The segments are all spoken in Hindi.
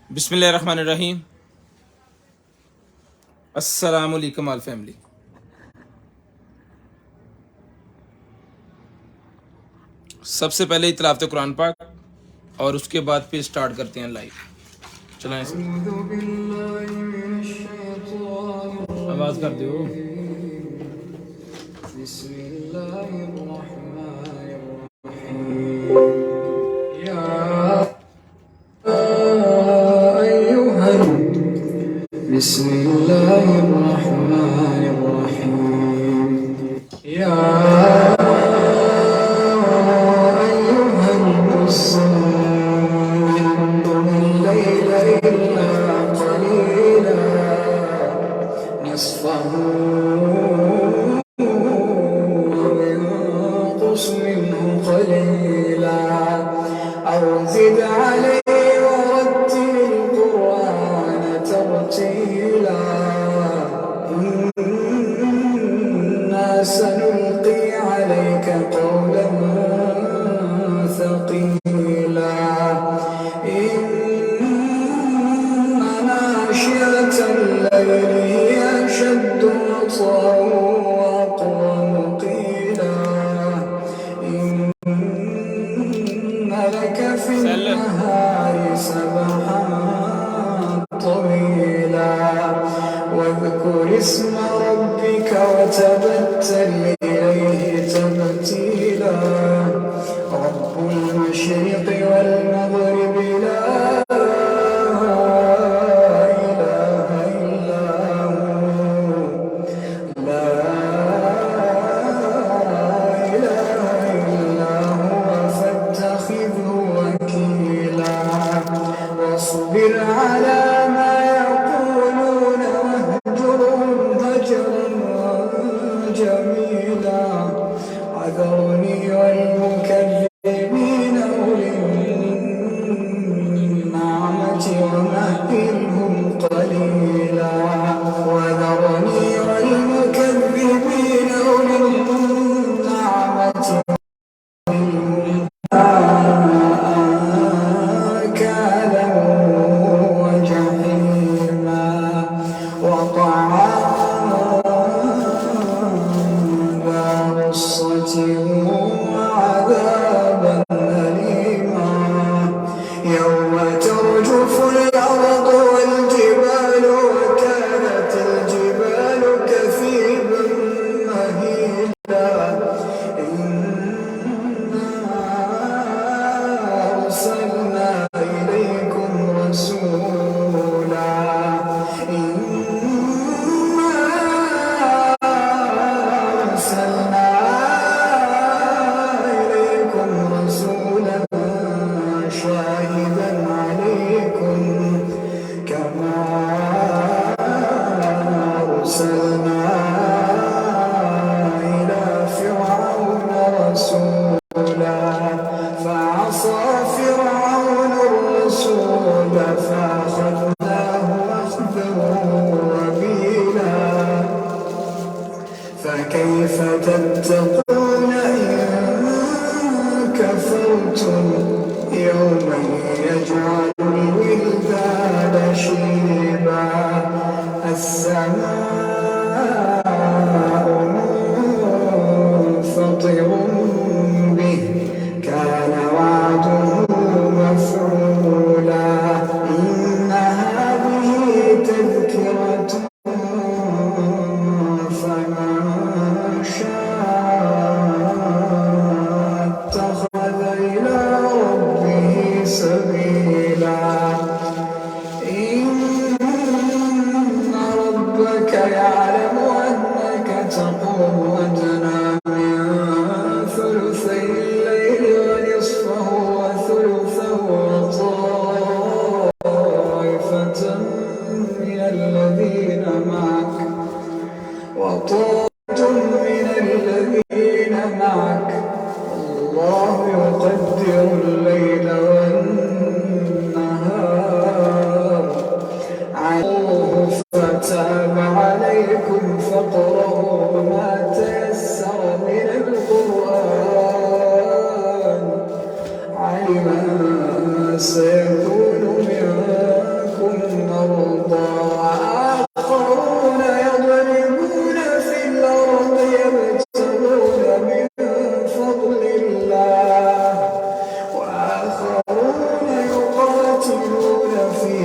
बिस्मिल्लाहिर्रहमानिर्रहीम। अस्सलाम वालेकुम आल फैमिली। सबसे पहले ही तिलावत कुरान पाक और उसके बाद फिर स्टार्ट करते हैं लाइव। चलो आवाज कर दो।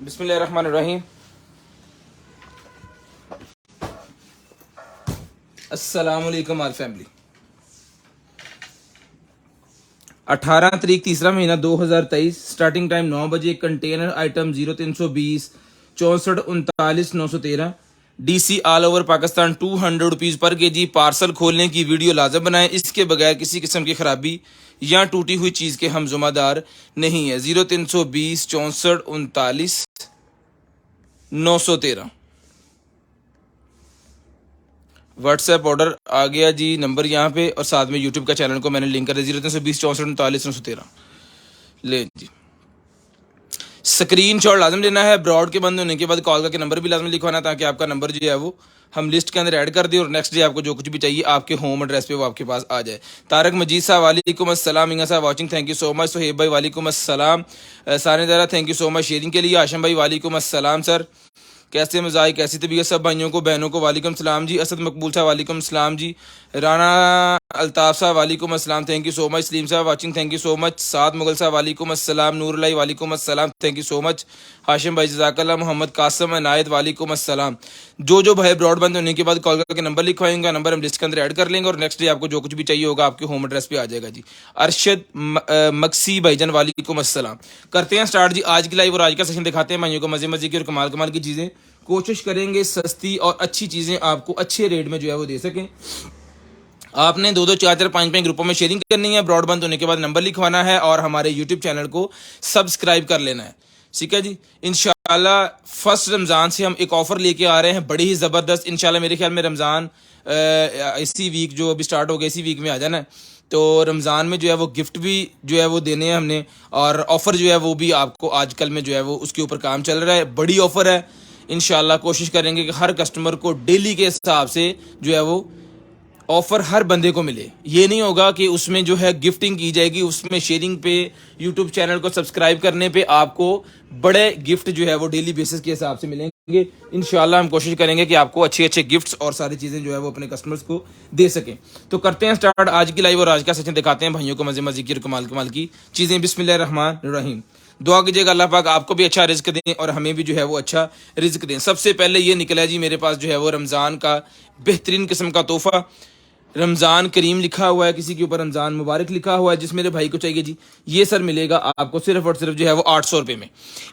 बिस्मिल्लाहिर्रहमानिर्रहीम। अस्सलाम वालेकुम आल फैमिली। 18 तारीख तीसरा महीना 2023, स्टार्टिंग टाइम 9 बजे। Container item 0320 64 39 913 DC all over Pakistan 200 rupees पर केजी। पार्सल खोलने की वीडियो लाजम बनाएं, इसके बगैर किसी किस्म की खराबी या टूटी हुई चीज़ के हम जुम्मेदार नहीं है। 0320 64 39 913 व्हाट्सएप ऑर्डर आ गया जी, नंबर यहाँ पे, और साथ में यूट्यूब का चैनल को मैंने लिंक कर दिया। 0320 64 39 913 ले जी। स्क्रीन शॉट लाजम लेना है। ब्रॉड के बंद होने के बाद कॉल करके नंबर भी लाजम लिखवाना, ताकि आपका नंबर जो है वो हम लिस्ट के अंदर ऐड कर दें और नेक्स्ट डे आपको जो कुछ भी चाहिए आपके होम एड्रेस पे वो आपके पास आ जाए। तारक मजीद साहब वालेकुम अस्सलाम। इंगा साहब watching, thank you so much. Sohaib भाई वालेकुम अस्सलाम। सारे दरा thank you so much sharing के लिए। आशम भाई वालेकुम अस्सलाम सर, कैसे मजाई, कैसी तबीयत सब भाइयों को बहनों को वालेकुम सलाम जी। असद मकबूल साहब वालेकुम सलाम जी। राना अल्ताफ साहब वालेकुम अस्सलाम, thank you so much. Salim sahab watching, thank you so much. Saad Mughal sahab वालेकुम अस्सलाम। नूरुल्लाह वालेकुम अस्सलाम, thank you so much. Hashim भाई जज़ाकल्लाह। मोहम्मद कासम अनायत वालेकुम अस्सलाम। जो भाई ब्रॉडबैंड होने के बाद कॉल करके नंबर लिखवाएंगे, नंबर हम लिस्ट के अंदर ऐड कर लेंगे और नेक्स्ट डे आपको जो कुछ भी चाहिए होगा आपके होम एड्रेस पे आ जाएगा जी। अरशद मक्सी भाईजान वालेकुम अस्सलाम। करते हैं स्टार्ट जी आज की लाइव और आज का सेशन दिखाते हैं भाइयों को मजे की और कमाल की चीज़ें। कोशिश करेंगे सस्ती और अच्छी चीज़ें आपको अच्छे रेट में जो है वो दे सकें। आपने 2-2 4-4 5-5 ग्रुपों में शेयरिंग करनी है। ब्रॉडबैंड होने के बाद नंबर लिखवाना है और हमारे यूट्यूब चैनल को सब्सक्राइब कर लेना है, ठीक है जी। इंशाल्लाह फर्स्ट रमज़ान से हम एक ऑफ़र लेके आ रहे हैं, बड़ी ही ज़बरदस्त। इंशाल्लाह मेरे ख्याल में रमज़ान इसी वीक जो अभी स्टार्ट हो गया, इसी वीक में आ जाना है। तो रमज़ान में जो है वो गिफ्ट भी जो है वो देने हैं हमने, और ऑफ़र जो है वो भी आपको आजकल में जो है वो उसके ऊपर काम चल रहा है। बड़ी ऑफ़र है। इंशाल्लाह कोशिश करेंगे कि हर कस्टमर को डेली के हिसाब से जो है वो ऑफर हर बंदे को मिले। ये नहीं होगा कि उसमें जो है गिफ्टिंग की जाएगी, उसमें शेयरिंग पे, यूट्यूब चैनल को सब्सक्राइब करने पे आपको बड़े गिफ्ट जो है वो डेली बेसिस के हिसाब से मिलेंगे। इंशाल्लाह हम कोशिश करेंगे कि आपको अच्छे गिफ्ट्स और सारी चीज़ें जो है वो अपने कस्टमर्स को दे सकें। तो करते हैं स्टार्ट आज की लाइव और आज का सेशन दिखाते हैं भाइयों को मजे की और कमाल की चीज़ें। बिस्मिल्लाहिर्रहमानिर्रहीम। दुआ कीजिएगा अल्लाह पाक आपको भी अच्छा रिज्क दें और हमें भी जो है वो अच्छा रिज्क दें। सबसे पहले ये निकला जी मेरे पास जो है वो रमज़ान का बेहतरीन किस्म का तोहफ़ा। रमज़ान करीम लिखा हुआ है, किसी के ऊपर रमज़ान मुबारक लिखा हुआ है, जिस मेरे भाई को चाहिए जी ये सर मिलेगा आपको सिर्फ और सिर्फ जो है वो 800 रुपये में।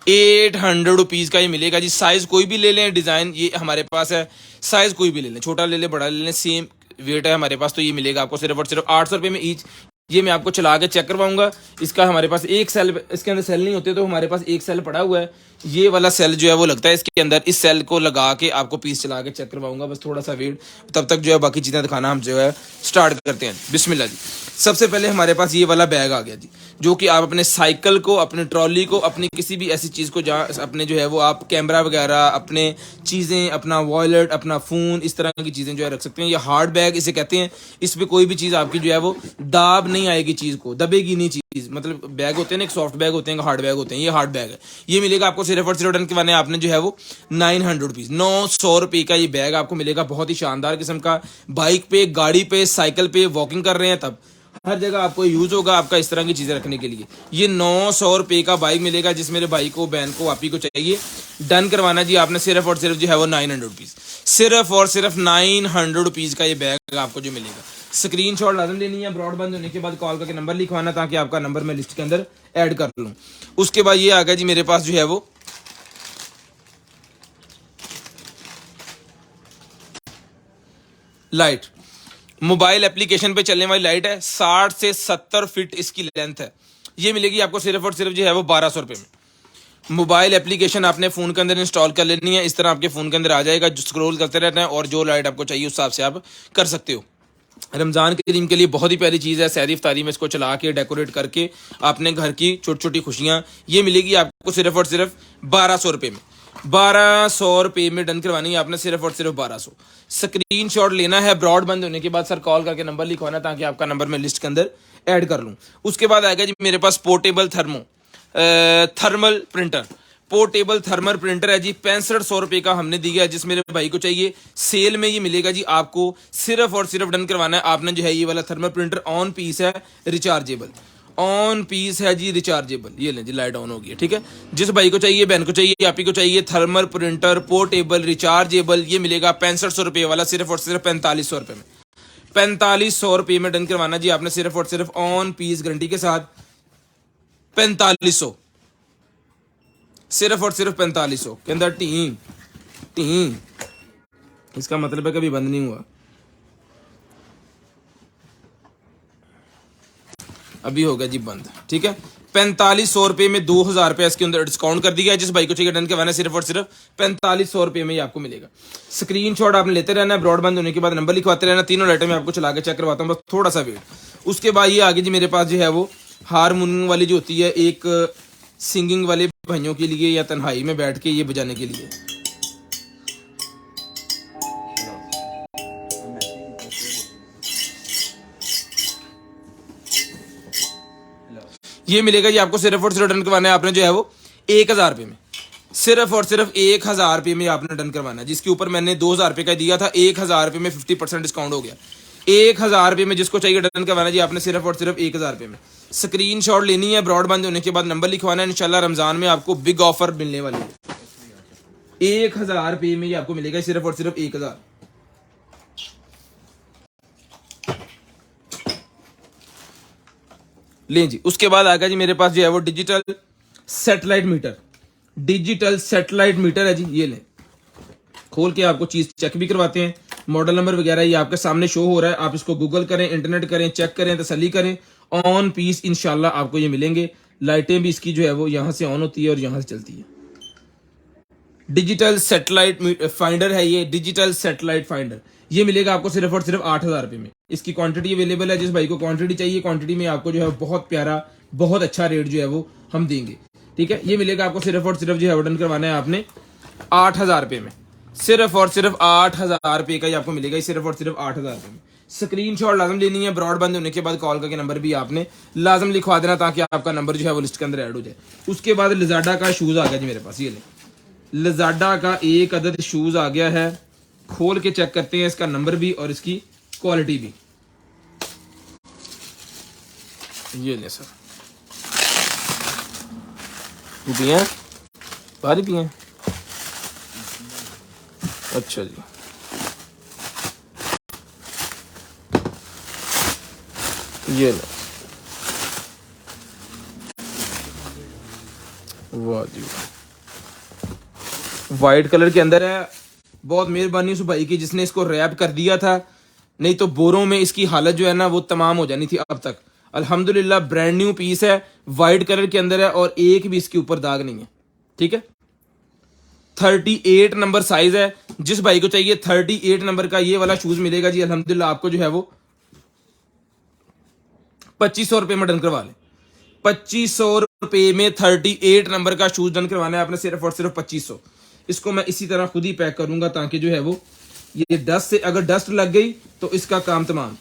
800 रुपीज़ का ये मिलेगा जी। साइज़ कोई भी ले लें, डिज़ाइन ये हमारे पास है, साइज़ कोई भी ले लें, छोटा ले लें बड़ा ले लें, सेम वेट है हमारे पास। तो ये मिलेगा आपको सिर्फ और सिर्फ 800 रुपये में ईच। ये मैं आपको चला के चेक करवाऊंगा। इसका हमारे पास एक सेल, इसके अंदर सेल नहीं होते, तो हमारे पास एक सेल पड़ा हुआ है। ये वाला सेल जो है वो लगता है इसके अंदर। इस सेल को लगा के आपको पीस चला के चेक करवाऊंगा। बस थोड़ा सा वेट, तब तक जो है बाकी चीज़ें दिखाना हम जो है स्टार्ट करते हैं। बिस्मिल्लाह जी। सबसे पहले हमारे पास ये वाला बैग आ गया जी, जो कि आप अपने साइकिल को, अपने ट्रॉली को, अपनी किसी भी ऐसी चीज़ को जहाँ अपने जो है वो आप कैमरा वगैरह, अपने चीज़ें, अपना वॉलेट, अपना फ़ोन, इस तरह की चीज़ें जो है रख सकते हैं। ये हार्ड बैग इसे कहते हैं। इस पर कोई भी चीज़ आपकी जो है वो दाब नहीं आएगी, चीज़ को दबेगी नहीं चीज़। मतलब बैग होते हैं ना, एक सॉफ्ट बैग होते हैं, हार्ड बैग होते हैं। ये हार्ड बैग है। ये मिलेगा आपको सिर्फ और सिर्फ डन के वाले आपने जो है वो 900 रुपीज़, 900 रुपये का ये बैग आपको मिलेगा। बहुत ही शानदार किस्म का। बाइक पे, गाड़ी पे, साइकिल पे वॉकिंग कर रहे हैं तब हर जगह आपको यूज़ होगा आपका इस तरह की चीज़ें रखने के लिए। ये 900 रुपये का बाइक मिलेगा। जिस मेरे भाई को, बहन को, आपी को चाहिए, डन करवाना जी आपने सिर्फ और सिर्फ जो है वो 900 रुपीज़, सिर्फ और सिर्फ 900 रुपीज़ का ये बैग आपको जो मिलेगा। स्क्रीनशॉट लाजम लेनी है। ब्रॉडबैंड होने के बाद कॉल करके नंबर लिखवाना, ताकि आपका नंबर मैं लिस्ट के अंदर ऐड कर लूँ। उसके बाद ये आ गया जी मेरे पास जो है वो लाइट मोबाइल एप्लीकेशन पे चलने वाली लाइट है, 60 से 70 फीट इसकी लेंथ है। ये मिलेगी आपको सिर्फ और सिर्फ जो है वो 1200 रुपये में। मोबाइल एप्लीकेशन आपने फ़ोन के अंदर इंस्टॉल कर लेनी है, इस तरह आपके फ़ोन के अंदर आ जाएगा, जो स्क्रॉल करते रहना है और जो लाइट आपको चाहिए उस हिसाब से आप कर सकते हो। रमज़ान करीम के लिए बहुत ही प्यारी चीज़ है, सहरी इफ्तारी में इसको चला के डेकोरेट करके अपने घर की छोटी छोटी खुशियाँ, ये मिलेगी आपको सिर्फ और सिर्फ 1200 रुपये में। 1200 रुपये में डन करवानी है आपने, सिर्फ और सिर्फ 1200। स्क्रीनशॉट लेना है, ब्रॉडबैंड होने के बाद सर कॉल करके नंबर लिखवाना ताकि आपका नंबर मैं लिस्ट के अंदर ऐड कर लूँ। उसके बाद आएगा जी मेरे पास portable thermal printer. Portable thermal printer है जी, 6500 रुपये का हमने दिया है। जिस मेरे भाई को चाहिए सेल में ये मिलेगा जी आपको, सिर्फ और सिर्फ डन करवाना है आपने जो है ये वाला थर्मल प्रिंटर। ऑन पीस है, रिचार्जेबल ऑन पीस है जी, रिचार्जेबल। ये लें जी, लाइट ऑन हो गई है, ठीक है। जिस भाई को चाहिए, बहन को चाहिए, आप ही को चाहिए थर्मल प्रिंटर पोर्टेबल रिचार्जेबल, ये मिलेगा 6500 रुपये वाला सिर्फ और सिर्फ 4500 रुपये में। 4500 रुपये में डन करवाना जी आपने, सिर्फ और सिर्फ ऑन पीस गारंटी के साथ 4500, सिर्फ और सिर्फ 4500 के अंदर टी टी। इसका मतलब है कभी बंद नहीं हुआ, अभी हो गया जी बंद, ठीक है। 4500 रुपये में 2000 रुपये इसके अंदर डिस्काउंट कर दिया है। जिस भाई को चाहिए डन करवाना सिर्फ और सिर्फ 4500 रुपये में ही आपको मिलेगा। स्क्रीनशॉट आपने लेते रहना है, ब्रॉडबैंड होने के बाद नंबर लिखवाते रहना। तीनों लाइटें मैं आपको चला के चेक करवाता हूँ, बस थोड़ा सा वेट। उसके बाद ये आगे जी मेरे पास जो है वो हारमोनियम वाली जो होती है, एक सिंगिंग वाले भाइयों के लिए या तन्हाई में बैठ के ये बजाने के लिए। ये मिलेगा जी आपको सिर्फ और सिर्फ डन करवाना है आपने जो है वो 1000 रुपये में, सिर्फ और सिर्फ 1000 रुपये में आपने डन करवाना है। जिसके ऊपर मैंने 2000 रुपये का दिया था, 1000 रुपये में 50% डिस्काउंट हो गया। 1000 रुपये में जिसको चाहिए डन करवाना जी आपने, सिर्फ और सिर्फ 1000 रुपये में। स्क्रीनशॉट लेनी है, ब्रॉडबैंड होने के बाद नंबर लिखवाना है। इंशाल्लाह रमजान में आपको बिग ऑफर मिलने वाली है। 1000 रुपये में ये आपको मिलेगा सिर्फ और सिर्फ 1000। लें जी, उसके बाद आएगा जी मेरे पास जो है वो digital satellite meter. Digital satellite meter है जी, ये लें, खोल के आपको चीज चेक भी करवाते हैं। मॉडल नंबर वगैरह ये आपके सामने शो हो रहा है, आप इसको गूगल करें, इंटरनेट करें, चेक करें, तसल्ली करें। ऑन पीस इंशाल्लाह आपको ये मिलेंगे। लाइटें भी इसकी जो है वो यहां से ऑन होती है और यहां से चलती है। डिजिटल सैटेलाइट फाइंडर है ये, डिजिटल सैटेलाइट फाइंडर। ये मिलेगा आपको सिर्फ और सिर्फ 8000 रुपये में। इसकी क्वांटिटी अवेलेबल है, जिस भाई को क्वांटिटी चाहिए, क्वांटिटी में आपको जो है बहुत प्यारा, बहुत अच्छा रेट जो है वो हम देंगे, ठीक है। ये मिलेगा आपको सिर्फ और सिर्फ जो है ऑर्डर करवाना है आपने 8000 रुपये में, सिर्फ और सिर्फ 8000 रुपये का ही आपको मिलेगा, सिर्फ और सिर्फ 8000 रुपये में। स्क्रीनशॉट लाजम लेनी है, ब्रॉडबैंड होने के बाद कॉल करके नंबर भी आपने लाजम लिखवा देना ताकि आपका नंबर जो है वो लिस्ट के अंदर ऐड हो जाए। उसके बाद लिजाडा का शूज आ गया जी मेरे पास, ये ले, लिजाडा का एक अदद शूज आ गया है। खोल के चेक करते हैं इसका नंबर भी और इसकी क्वालिटी भी। ये ले सर, पिए बाहर पिए, अच्छा जी। ये ले, वाह जी वाह, वाइट कलर के अंदर है। बहुत मेहरबानी उस भाई की जिसने इसको रैप कर दिया था, नहीं तो बोरों में इसकी हालत जो है ना वो तमाम हो जानी थी अब तक। अल्हम्दुलिल्लाह ब्रांड न्यू पीस है, वाइट कलर के अंदर है और एक भी इसके ऊपर दाग नहीं है, ठीक है। 38 नंबर साइज है। जिस भाई को चाहिए 38 नंबर का ये वाला शूज मिलेगा जी अल्हम्दुलिल्लाह आपको जो है वो 2500 रुपये में डन करवा ले। 2500 रुपये में 38 नंबर का शूज डन करवाना है आपने, सिर्फ और सिर्फ 2500। इसको मैं इसी तरह खुद ही पैक करूंगा ताकि जो है वो ये डस्ट से, अगर डस्ट लग गई तो इसका काम तमाम,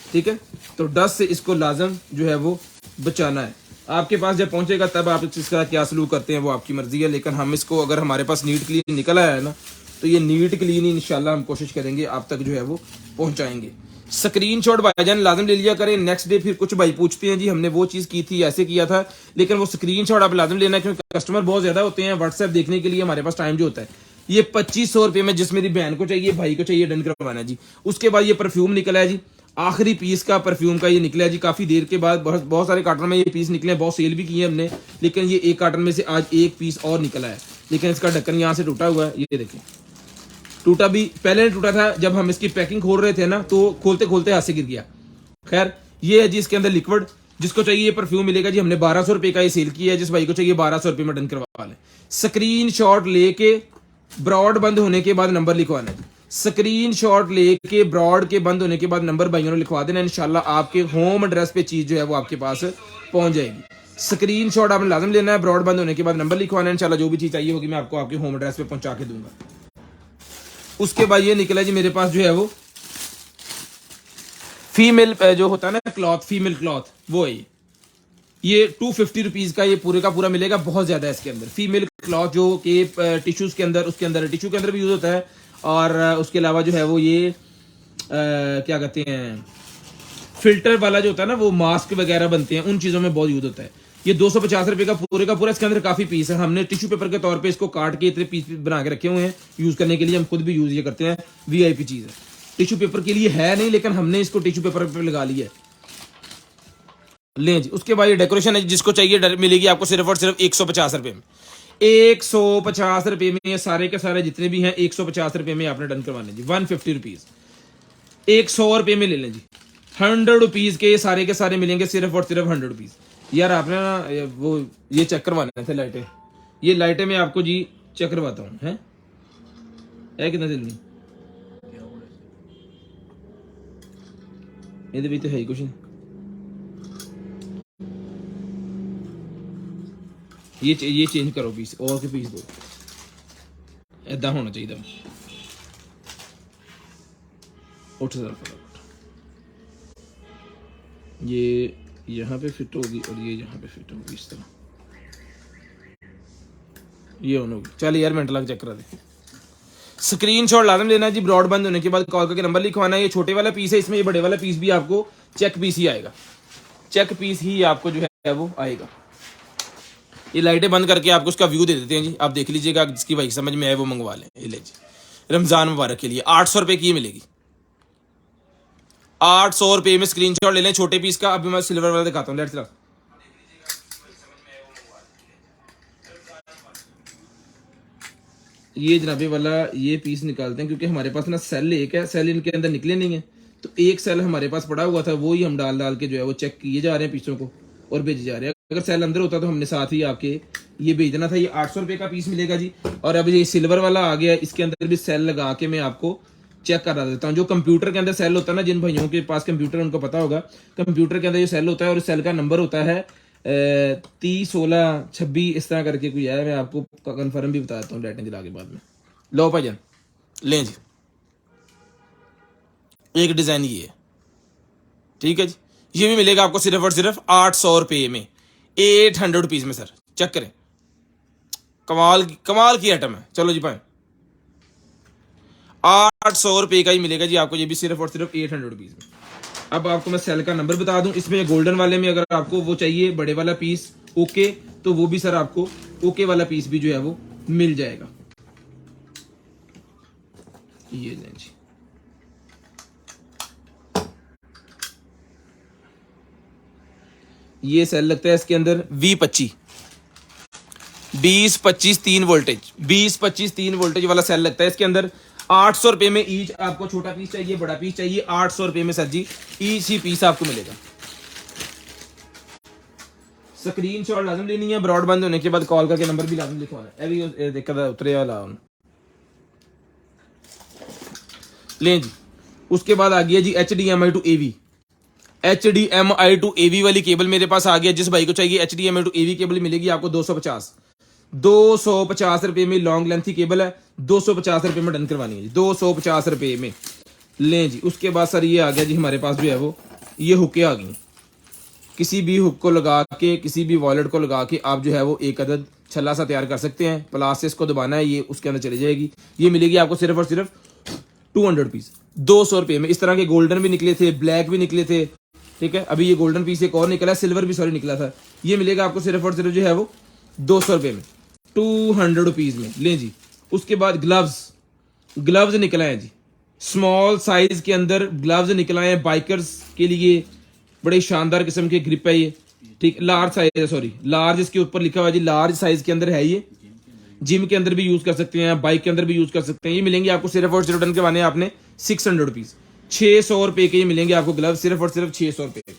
ठीक है। तो डस्ट से इसको लाजम जो है वो बचाना है। आपके पास जब पहुंचेगा तब आप इसका क्या सलूक करते हैं वो आपकी मर्जी है, लेकिन हम इसको अगर हमारे पास नीट क्लीन निकल आया है ना तो ये नीट क्लीन ही इंशाल्लाह हम कोशिश करेंगे आप तक जो है वो पहुंचाएंगे। स्क्रीनशॉट भाईजान लाजम ले लिया करें। नेक्स्ट डे फिर कुछ भाई पूछते हैं जी हमने वो चीज़ की थी, ऐसे किया था, लेकिन वो स्क्रीनशॉट आप लाजम लेना है क्योंकि कस्टमर बहुत ज़्यादा होते हैं, व्हाट्सएप देखने के लिए हमारे पास टाइम जो होता है। ये 2500 रुपये में जिस मेरी बहन को चाहिए, भाई को चाहिए, डन करवाना है जी। उसके बाद ये परफ्यूम निकला है जी, आखिरी पीस का परफ्यूम का ये निकला है जी। काफ़ी देर के बाद बहुत सारे कार्टन में ये पीस निकले हैं, बहुत सेल भी किए हमने, लेकिन ये एक कार्टन में से आज एक पीस और निकला है, लेकिन इसका ढक्कन यहाँ से टूटा हुआ है, ये देखें, टूटा भी पहले नहीं टूटा था, जब हम इसकी पैकिंग खोल रहे थे ना तो खोलते खोलते हाथ से गिर गया। खैर ये है जी इसके अंदर लिक्विड, जिसको चाहिए ये परफ्यूम मिलेगा जी। हमने 1200 रुपए का ये सेल किया है, जिस भाई को चाहिए 1200 रुपए में डन करवा लें। स्क्रीन शॉट लेके ब्रॉड बंद होने के बाद नंबर लिखवाना है। स्क्रीन शॉट लेके ब्रॉड के बंद होने के बाद नंबर भाइयों ने लिखवा देना, इंशाल्लाह आपके होम एड्रेस पे चीज जो है वो आपके पास पहुंच जाएगी। स्क्रीन शॉट आपने लाजम लेना है, ब्रॉड बंद होने के बाद नंबर लिखवाना है, इंशाल्लाह जो भी चीज चाहिए होगी मैं आपको आपके होम एड्रेस पे पहुंचा के दूंगा। उसके बाद ये निकला जी मेरे पास जो है वो फीमेल जो होता है ना क्लॉथ, फीमेल क्लॉथ, वो है ये 250 रुपीज का ये पूरे का पूरा मिलेगा। बहुत ज्यादा है इसके अंदर फीमेल क्लॉथ, जो कि टिश्यूज के अंदर, उसके अंदर टिश्यू के अंदर भी यूज होता है, और उसके अलावा जो है वो ये क्या कहते हैं फिल्टर वाला जो होता है ना, वो मास्क वगैरह बनते हैं, उन चीजों में बहुत यूज होता है। ये 250 रुपए का पूरा, इसके अंदर काफी पीस है। हमने टिश्यू पेपर के तौर पे इसको काट के इतने पीस बना के रखे हुए हैं यूज करने के लिए। हम खुद भी यूज ये करते हैं, वीआईपी चीज है। टिश्यू पेपर के लिए है नहीं, लेकिन हमने इसको टिश्यू पेपर पे लगा लिया है। लें जी, उसके बाद ये डेकोरेशन है, जिसको चाहिए मिलेगी आपको सिर्फ और सिर्फ 150 रुपए में। 150 रुपए में ये सारे के सारे जितने भी हैं 150 रुपए में आपने डन करवाने जी। 150 रुपीज 100 रुपए में ले लें जी। 100 रुपीज के सारे के सारे मिलेंगे सिर्फ और सिर्फ 100 रुपीज। यार आपने ना वो ये चेक करवाने थे लाइटें, ये लाइटें मैं आपको जी चेक करवाता हूँ। है कितना चलनी ये भी तो है ही कुछ नहीं। ये चेंज करो पीस, और के पीस दो, ऐदा होना चाहिए। उठ जरा फटाफट, ये यहाँ पे फिट होगी और ये यहाँ पे फिट होगी इस तरह, ये ऑन होगी। चल यार मिनट लग चेक करा दे। स्क्रीनशॉट लाजम लेना है जी। ब्रॉड बंद होने के बाद कॉल करके नंबर लिखवाना है। ये छोटे वाला पीस है, इसमें ये बड़े वाला पीस भी आपको चेक पीस ही आएगा, चेक पीस ही आपको जो है वो आएगा। ये लाइटें बंद करके आपको उसका व्यू दे देते हैं जी, आप देख लीजिएगा, जिसकी भाई समझ में आए वो मंगवा लें। ये ले जी, रमजान मुबारक के लिए 800 रुपए की मिलेगी। 800 रुपए में स्क्रीनशॉट ले लें छोटे पीस का। अभी मैं सिल्वर वाला दिखाता हूँ, लेट्स ये जनाबे वाला ये पीस निकालते हैं, क्योंकि हमारे पास ना सेल एक है, सेल इनके अंदर निकले नहीं है, तो एक सेल हमारे पास पड़ा हुआ था, वो ही हम डाल डाल के जो है वो चेक किए जा रहे हैं पीसों को और भेजे जा रहे हैं। अगर सेल अंदर होता तो हमने साथ ही आपके ये भेज देना था। ये 800 रुपए का पीस मिलेगा जी। और अब ये सिल्वर वाला आ गया, इसके अंदर भी सेल लगा के मैं आपको चेक करा देता हूँ। जो कंप्यूटर के अंदर सेल होता है ना, जिन भाइयों के पास कंप्यूटर उनको पता होगा, कंप्यूटर के अंदर जो सेल होता है और सेल का नंबर होता है 30 16 26 इस तरह करके कोई है, मैं आपको कंफर्म भी बता देता हूँ लाइटें जला के बाद में। लो भाईजान लें जी, एक डिजाइन ये है, ठीक है जी। ये भी मिलेगा आपको सिर्फ और सिर्फ 800 रुपए में, 800 रुपीज में। सर चेक करें, कमाल की आइटम है। चलो जी भाई 800 रुपए का ही मिलेगा जी आपको, ये भी सिर्फ और सिर्फ 800 रुपीज में। अब आपको मैं सेल का नंबर बता दूं, इसमें गोल्डन वाले में अगर आपको वो चाहिए बड़े वाला पीस ओके, तो वो भी सर आपको ओके वाला पीस भी जो है वो मिल जाएगा। ये लें जी, ये सेल लगता है इसके अंदर 20-25 20-25 3 वोल्टेज, 20-25 3 वोल्टेज वाला सेल लगता है इसके अंदर। 800 रुपए में ईच। आपको छोटा पीस चाहिए बड़ा पीस चाहिए, 800 रुपए में सर जी ईच ही पीस आपको मिलेगा। स्क्रीनशॉट लाजम लेनी है, ब्रॉड बंद होने के बाद कॉल करके नंबर भी लाजम लिखवाना है। अभी देखा उतरे वाला लें जी। उसके बाद आ गया जी HDMI to AV, HDMI to AV वाली केबल मेरे पास आ गया। जिस भाई को चाहिए HDMI टू AV केबल मिलेगी आपको 250 रुपए में। लॉन्ग लेंथ की केबल है, 250 रुपए में डन करवानी है जी, 250 रुपए में लें जी। उसके बाद सर ये आ गया जी हमारे पास जो है वो ये हुकें आ गई। किसी भी हुक को लगा के, किसी भी वॉलेट को लगा के आप जो है वो एक अदद छल्ला सा तैयार कर सकते हैं। प्लास से इसको दबाना है, ये उसके अंदर चली जाएगी। ये मिलेगी आपको सिर्फ और सिर्फ 200 रुपीज, 200 रुपए में। इस तरह के गोल्डन भी निकले थे, ब्लैक भी निकले थे, ठीक है। अभी ये गोल्डन पीस एक और निकला, सिल्वर भी सॉरी निकला था। ये मिलेगा आपको सिर्फ और सिर्फ जो है वो 200 रुपए में, 200 रुपीज में लें जी। उसके बाद ग्लव्स निकला है जी, स्मॉल साइज के अंदर ग्लव्स निकला है बाइकर्स के लिए। बड़े शानदार किस्म के ग्रिप है ये, ठीक। लार्ज साइज है, सॉरी लार्ज इसके ऊपर लिखा हुआ है जी, लार्ज साइज के अंदर है ये। जिम के अंदर भी यूज कर सकते हैं, बाइक के अंदर भी यूज कर सकते हैं। ये मिलेंगे आपको सिर्फ और सिर्फ डन करवाने आपने 600 रुपीज, 600 रुपए के ये मिलेंगे आपको ग्लव, सिर्फ और सिर्फ 600 रुपए के।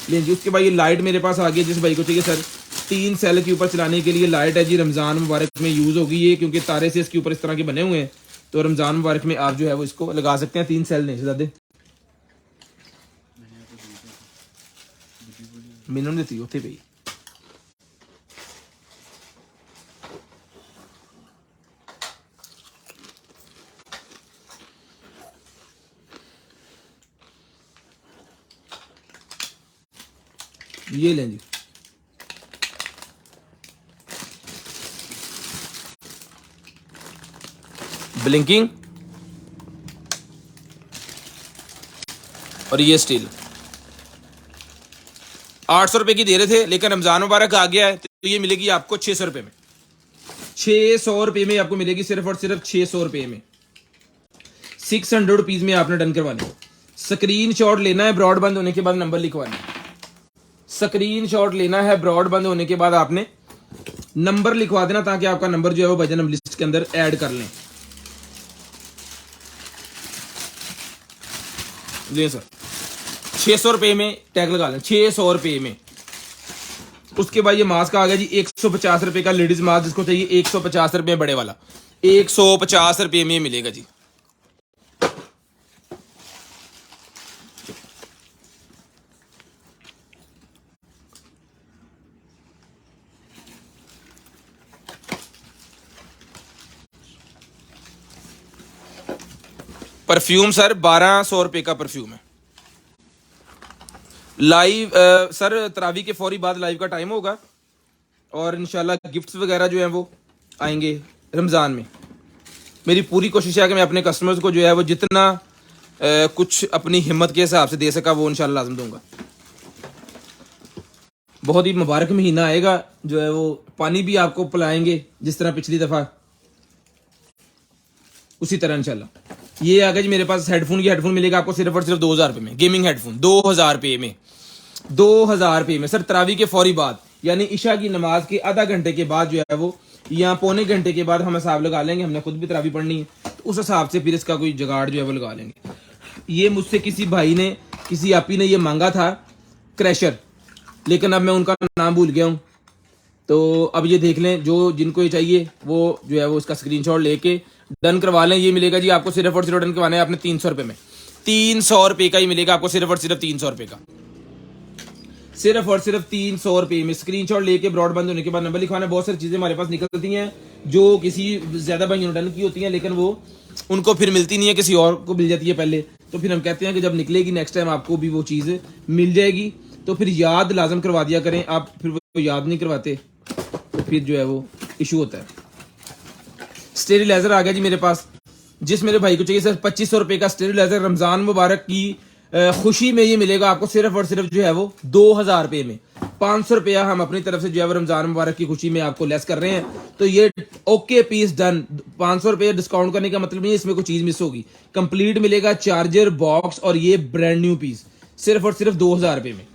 लीजिए उसके बाद ये लाइट मेरे पास आ गई, जिस भाई को चाहिए सर 3 सेल के ऊपर चलाने के लिए लाइट है जी, रमजान मुबारक में यूज होगी ये, क्योंकि तारे से इसके ऊपर इस तरह के बने हुए हैं, तो रमजान मुबारक में आप जो है वो इसको लगा सकते हैं। 3 सेल नहीं ज्यादा मिनिमम देती होते भाई। ये लें जी, ब्लिंकिंग और ये स्टील 800 रुपए की दे रहे थे, लेकिन रमजान मुबारक आ गया है तो ये मिलेगी आपको 600 रुपए में। 600 रुपए में आपको मिलेगी सिर्फ और सिर्फ 600 रुपए में। 600 रुपीज में आपने डन करवाना है। स्क्रीन शॉट लेना है, ब्रॉड बंद होने के बाद नंबर लिखवाना है। स्क्रीन शॉट लेना है, ब्रॉड बंद होने के बाद आपने नंबर लिखवा देना, ताकि आपका नंबर जो है वो भजन हम लिस्ट के अंदर ऐड कर लें। ले सर 600 रुपए में टैग लगा लें, 600 रुपए में। उसके बाद ये मास्क आ गया जी 150 रुपए का लेडीज मास्क, जिसको चाहिए 150 रुपए बड़े वाला, 150 रुपए में मिलेगा जी। परफ्यूम सर 1200 रुपए का परफ्यूम है। लाइव सर तरावी के फौरी बाद लाइव का टाइम होगा, और इंशाल्लाह गिफ्ट्स वगैरह जो हैं वो आएंगे रमज़ान में। मेरी पूरी कोशिश है कि मैं अपने कस्टमर्स को जो है वो जितना कुछ अपनी हिम्मत के हिसाब से दे सका वो इंशाल्लाह लाज़िम दूंगा। बहुत ही मुबारक महीना आएगा, जो है वो पानी भी आपको पिलाएंगे जिस तरह पिछली दफ़ा, उसी तरह इंशाल्लाह। ये आ गया जी मेरे पास हेडफोन। ये हेडफोन मिलेगा आपको सिर्फ और सिर्फ 2000 रुपए में, गेमिंग हेडफोन 2000 रुपए में, 2000 रुपए में सर। तरावी के फौरी बाद यानी इशा की नमाज के आधा घंटे के बाद जो है वो, या पौने घंटे के बाद हम हिसाब लगा लेंगे, हमने खुद भी तरावी पढ़नी है, तो उस हिसाब से फिर इसका कोई जुगाड़ जो है वो लगा लेंगे। ये मुझसे किसी भाई ने, किसी आपी ने ये मांगा था क्रैशर, लेकिन अब मैं उनका नाम भूल गया हूँ, तो अब ये देख लें, जो जिनको ये चाहिए वो जो है वो इसका स्क्रीनशॉट लेके डन करवा लें। ये मिलेगा जी आपको सिर्फ और सिर्फ डन करवाना है आपने 300 रुपए में, 300 रुपए का ही मिलेगा आपको, सिर्फ और सिर्फ 300 रुपए का, सिर्फ और सिर्फ 300 रुपए में। स्क्रीनशॉट लेके ब्रॉड बंद होने के बाद नंबर लिखवाना है। बहुत सारी चीजें हमारे पास निकलती हैं जो किसी ज्यादा भाइयों ने डन की होती हैं, लेकिन वो उनको फिर मिलती नहीं है, किसी और को मिल जाती है पहले, तो फिर हम कहते हैं कि जब निकलेगी नेक्स्ट टाइम आपको भी वो चीज मिल जाएगी, तो फिर याद लाजम करवा दिया करें। आप फिर वो याद नहीं करवाते तो फिर जो है वो इशू होता है। स्टेरिलाइजर आ गया जी मेरे पास, जिस मेरे भाई को चाहिए सर 2500 रुपए का स्टेरिलाइजर रमजान मुबारक की खुशी में ये मिलेगा आपको सिर्फ और सिर्फ जो है वो 2000 रुपए में। 500 रुपया हम अपनी तरफ से जो है वो रमजान मुबारक की खुशी में आपको लेस कर रहे हैं, तो ये ओके पीस डन। 500 रुपया डिस्काउंट करने का मतलब नहीं है इसमें कोई चीज मिस होगी, कंप्लीट मिलेगा चार्जर बॉक्स और ये ब्रांड न्यू पीस, सिर्फ और सिर्फ 2000 रुपए में।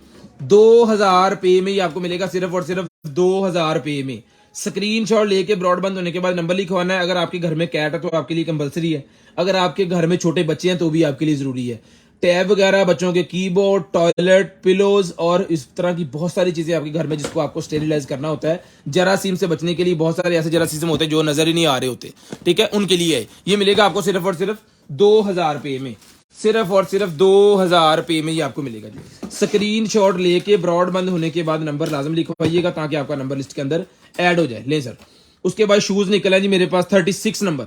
2000 रुपए में ये आपको मिलेगा सिर्फ और सिर्फ 2000 रुपए में। स्क्रीनशॉट लेके ब्रॉड बंद होने के बाद नंबर लिखवाना है। अगर आपके घर में कैट है तो आपके लिए कंपलसरी है, अगर आपके घर में छोटे बच्चे हैं तो भी आपके लिए जरूरी है। टैब वगैरह, बच्चों के कीबोर्ड, टॉयलेट, पिलोज और इस तरह की बहुत सारी चीजें आपके घर में जिसको आपको स्टेरिलाइज करना होता है। जरासीम से बचने के लिए बहुत सारे ऐसे जरासीम होते हैं जो नजर ही नहीं आ रहे होते, ठीक है, उनके लिए ये मिलेगा आपको सिर्फ और सिर्फ 2000 रुपए में, सिर्फ और सिर्फ 2000 रुपए में ये आपको मिलेगा जी। स्क्रीनशॉट लेके ब्रॉड बंद होने के बाद नंबर लाजम लिखवाइएगा ताकि आपका नंबर लिस्ट के अंदर ऐड हो जाए। ले सर उसके बाद शूज निकला जी मेरे पास 36 नंबर,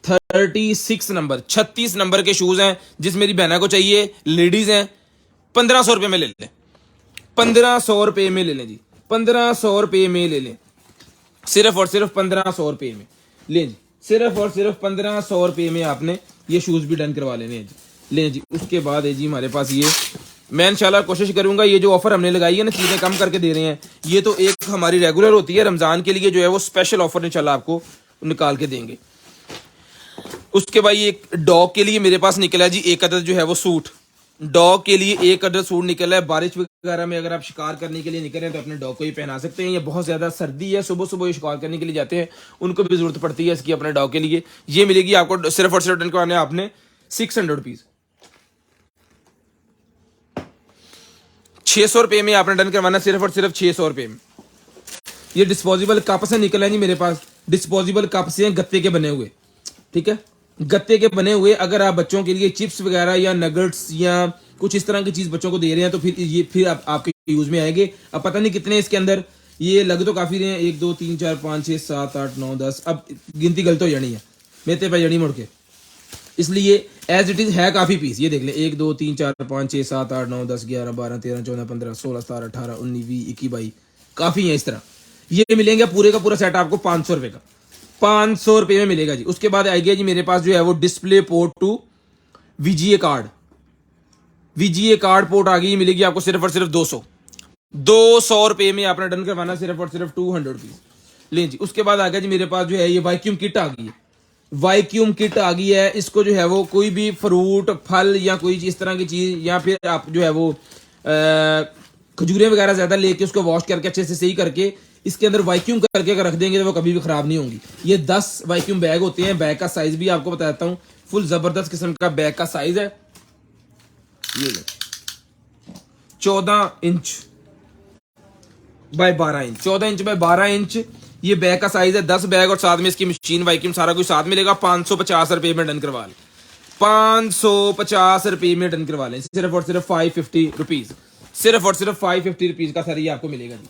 36 नंबर, 36 नंबर के शूज हैं। जिस मेरी बहना को चाहिए, लेडीज हैं, 1500 रुपए में ले लें, 1500 रुपए में ले लें जी, 1500 रुपए में ले लें, सिर्फ और सिर्फ 1500 रुपए में ले जी, सिर्फ और सिर्फ 1500 रुपए में आपने ये शूज भी डन करवा लेने हैं जी। ले जी उसके बाद है जी हमारे पास ये, मैं इंशाल्लाह कोशिश करूंगा ये जो ऑफर हमने लगाई है ना, चीजें कम करके दे रहे हैं, ये तो एक हमारी रेगुलर होती है, रमजान के लिए जो है वो स्पेशल ऑफर इंशाल्लाह आपको निकाल के देंगे। उसके बाद ये डॉग के लिए मेरे पास निकला जी एक अदद जो है वो सूट, डॉग के लिए एक अदर सूट निकला है। बारिश वगैरह में अगर आप शिकार करने के लिए निकल रहे हैं तो अपने डॉग को ही पहना सकते हैं। ये बहुत ज्यादा सर्दी है, सुबह सुबह ये शिकार करने के लिए जाते हैं, उनको भी जरूरत पड़ती है इसकी अपने डॉग के लिए। ये मिलेगी आपको सिर्फ और सिर्फ डन करवाने आपने 600 रुपीज, 600 रुपए में आपने डन करवाना सिर्फ और सिर्फ 600 रुपए में। ये डिस्पोजेबल कप से निकला है जी मेरे पास, डिस्पोजेबल कप से हैं गत्ते के बने हुए, ठीक है, गत्ते के बने हुए। अगर आप बच्चों के लिए चिप्स वगैरह या नगेट्स या कुछ इस तरह की चीज बच्चों को दे रहे हैं तो फिर आपके यूज में आएंगे। अब पता नहीं कितने इसके अंदर, ये लग तो काफी रहे हैं, 1 2 3 4 5 6 7 8 9 10, अब गिनती गलत हो जानी है मेरे पे जनी मुड़ के, इसलिए एज इट इज है काफी पीस। ये देख ले 1 2 3 4 5 6 7 8 9 10 11 12 13 14 15 16 17 18 19 20 21 22, काफी है इस तरह। ये मिलेंगे पूरे का पूरा सेट आपको 500 रुपए का, 500 रुपए में मिलेगा जी। उसके बाद आएगा जी मेरे पास जो है वो display port to VGA card, VGA card port आ गई, मिलेगी आपको सिर्फ और सिर्फ 200 रुपए में आपने डन करवाना सिर्फ और सिर्फ 200 रुपीज। ले जी। उसके बाद आ गया जी मेरे पास जो है ये वैक्यूम किट आ गई है, वैक्यूम किट आ गई है। इसको जो है वो कोई भी फ्रूट फल या कोई इस तरह की चीज, या फिर आप जो है वो खजूरें वगैरह ज्यादा लेके उसको वॉश करके अच्छे से सही करके इसके अंदर वैक्यूम करके अगर रख देंगे तो वो कभी भी खराब नहीं होंगी। ये 10 वैक्यूम बैग होते हैं। बैग का साइज भी आपको बता देता हूँ, फुल जबरदस्त किस्म का बैग का साइज है। ये 14 inch by 12 inch, 14 inch by 12 inch ये बैग का साइज है। 10 बैग और साथ में इसकी मशीन वैक्यूम सारा कुछ साथ मिलेगा। 550 रुपए में डन करवा लें, 550 रुपए में डन करवा लें, सिर्फ और सिर्फ 550 रुपीज, सिर्फ और सिर्फ 550 रुपीज का सर ये आपको मिलेगा जी,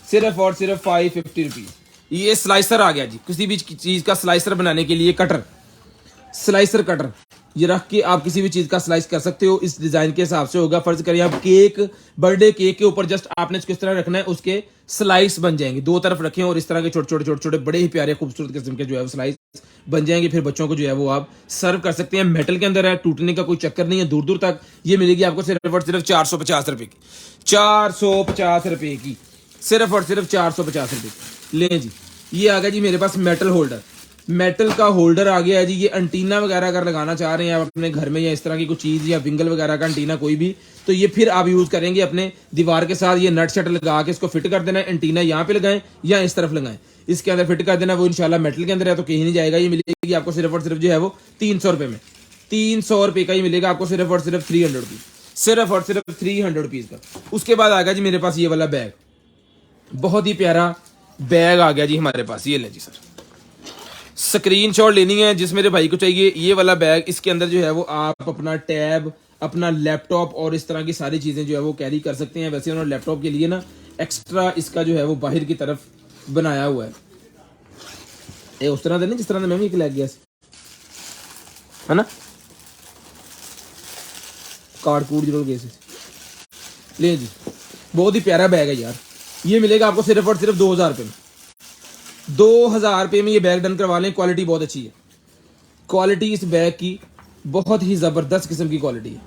सिर्फ और सिर्फ 550 रुपीज। ये स्लाइसर आ गया जी, किसी भी चीज का स्लाइसर बनाने के लिए कटर, स्लाइसर कटर, ये रख के आप किसी भी चीज का स्लाइस कर सकते हो। इस डिजाइन के हिसाब से होगा। फर्ज करिए आप केक, बर्थडे केक के ऊपर जस्ट आपने इसको इस तरह रखना है, उसके स्लाइस बन जाएंगे। दो तरफ रखें और इस तरह के छोटे छोटे छोटे छोटे बड़े ही प्यारे खूबसूरत किस्म के जो है वो स्लाइस बन जाएंगे। फिर बच्चों को जो है वो आप सर्व कर सकते हैं। मेटल के अंदर है, टूटने का कोई चक्कर नहीं है दूर दूर तक। ये मिलेगी आपको सिर्फ और सिर्फ 450 रुपए की, 450 रुपए की, सिर्फ और सिर्फ 450 रुपए की। ले जी। ये आ गया जी मेरे पास मेटल होल्डर, मेटल का होल्डर आ गया है जी। ये एंटीना वगैरह अगर लगाना चाह रहे हैं आप अपने घर में या इस तरह की कुछ चीज या विंगल वगैरह का एंटीना कोई भी, तो ये फिर आप यूज करेंगे अपने दीवार के साथ। ये नट शट लगा के इसको फिट कर देना है, एंटीना यहाँ पे लगाएं या इस तरफ लगाएं, इसके अंदर फिट कर देना। वो इंशाल्लाह मेटल के अंदर है तो कहीं नहीं जाएगा। ये मिलेगी आपको सिर्फ और सिर्फ जो है वो 300 रुपए में, 300 रुपए का ही मिलेगा आपको सिर्फ और सिर्फ 300 रुपीज, सिर्फ और सिर्फ 300 रुपीज का। उसके बाद आ गया जी मेरे पास ये वाला बैग, बहुत ही प्यारा बैग आ गया जी हमारे पास। ये लें जी सर, स्क्रीनशॉट लेनी है जिस मेरे भाई को चाहिए ये वाला बैग। इसके अंदर जो है वो आप अपना टैब, अपना लैपटॉप और इस तरह की सारी चीजें जो है वो कैरी कर सकते हैं। वैसे उन्होंने लैपटॉप के लिए ना एक्स्ट्रा इसका जो है वो बाहर की तरफ बनाया हुआ है, ये उस तरह से नहीं जिस तरह से मैं भी लग गया है ना, कार्ड कूड जरूर गए ले जी। बहुत ही प्यारा बैग है यार। ये मिलेगा आपको सिर्फ और सिर्फ 2000 रुपए में, 2000 रुपए में ये बैग डन करवा लें। क्वालिटी बहुत अच्छी है, क्वालिटी इस बैग की बहुत ही जबरदस्त किस्म की क्वालिटी है।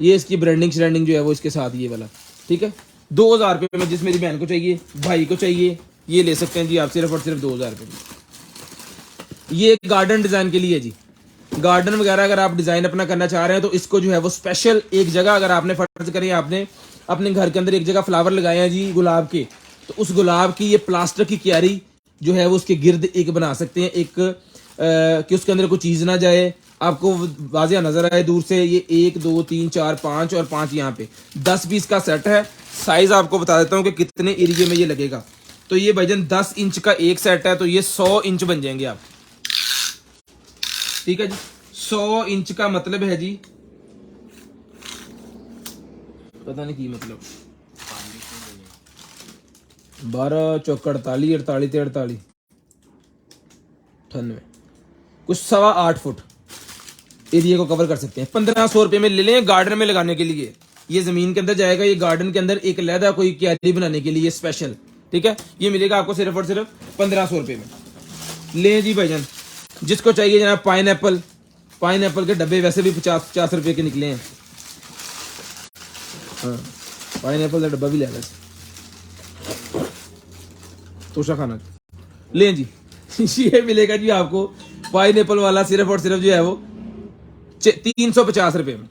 ये इसकी ब्रांडिंग श्रांडिंग जो है वो इसके साथ ये वाला, ठीक है। 2000 रुपए में जिस मेरी बहन को चाहिए, भाई को चाहिए, ये ले सकते हैं जी आप सिर्फ और सिर्फ 2000 रुपए में। ये गार्डन डिजाइन के लिए जी, गार्डन वगैरह अगर आप डिजाइन अपना करना चाह रहे हैं तो इसको जो है वो स्पेशल एक जगह अगर आपने फर्ज करें आपने अपने घर के अंदर एक जगह फ्लावर लगाए हैं जी गुलाब के, तो उस गुलाब की ये प्लास्टिक की क्यारी जो है वो उसके गिर्द एक बना सकते हैं, एक कि उसके अंदर कोई चीज ना जाए, आपको वाजिया नजर आए दूर से। ये 1 2 3 4 5 और 5 यहाँ पे 10 पीस का सेट है। साइज आपको बता देता हूँ कि कितने एरिया में ये लगेगा। तो ये भाईजान 10 इंच का एक सेट है, तो ये 100 इंच बन जाएंगे आप, ठीक है जी। 100 इंच का मतलब है जी, पता नहीं की मतलब 12 चौक 48 48 48 98 कुछ 8.25 फुट एरिया को कवर कर सकते हैं। 1500 रुपए में ले लें गार्डन में लगाने के लिए। ये जमीन के अंदर जाएगा, ये गार्डन के अंदर एक अलहदा कोई क्यारी बनाने के लिए स्पेशल, ठीक है। ये मिलेगा आपको सिर्फ और सिर्फ 1500 रुपए में। ले जी भाईजान, जिसको चाहिए जनाब पाइनएप्पल, पाइनएप्पल के डब्बे वैसे भी 50 रुपए के निकले हैं। हाँ, पाइनएप्पल का डब्बा भी ले आना तोशा खाना। ले जी ये मिलेगा जी आपको पाइनएप्पल वाला सिर्फ और सिर्फ जो है वो 350 रुपए में,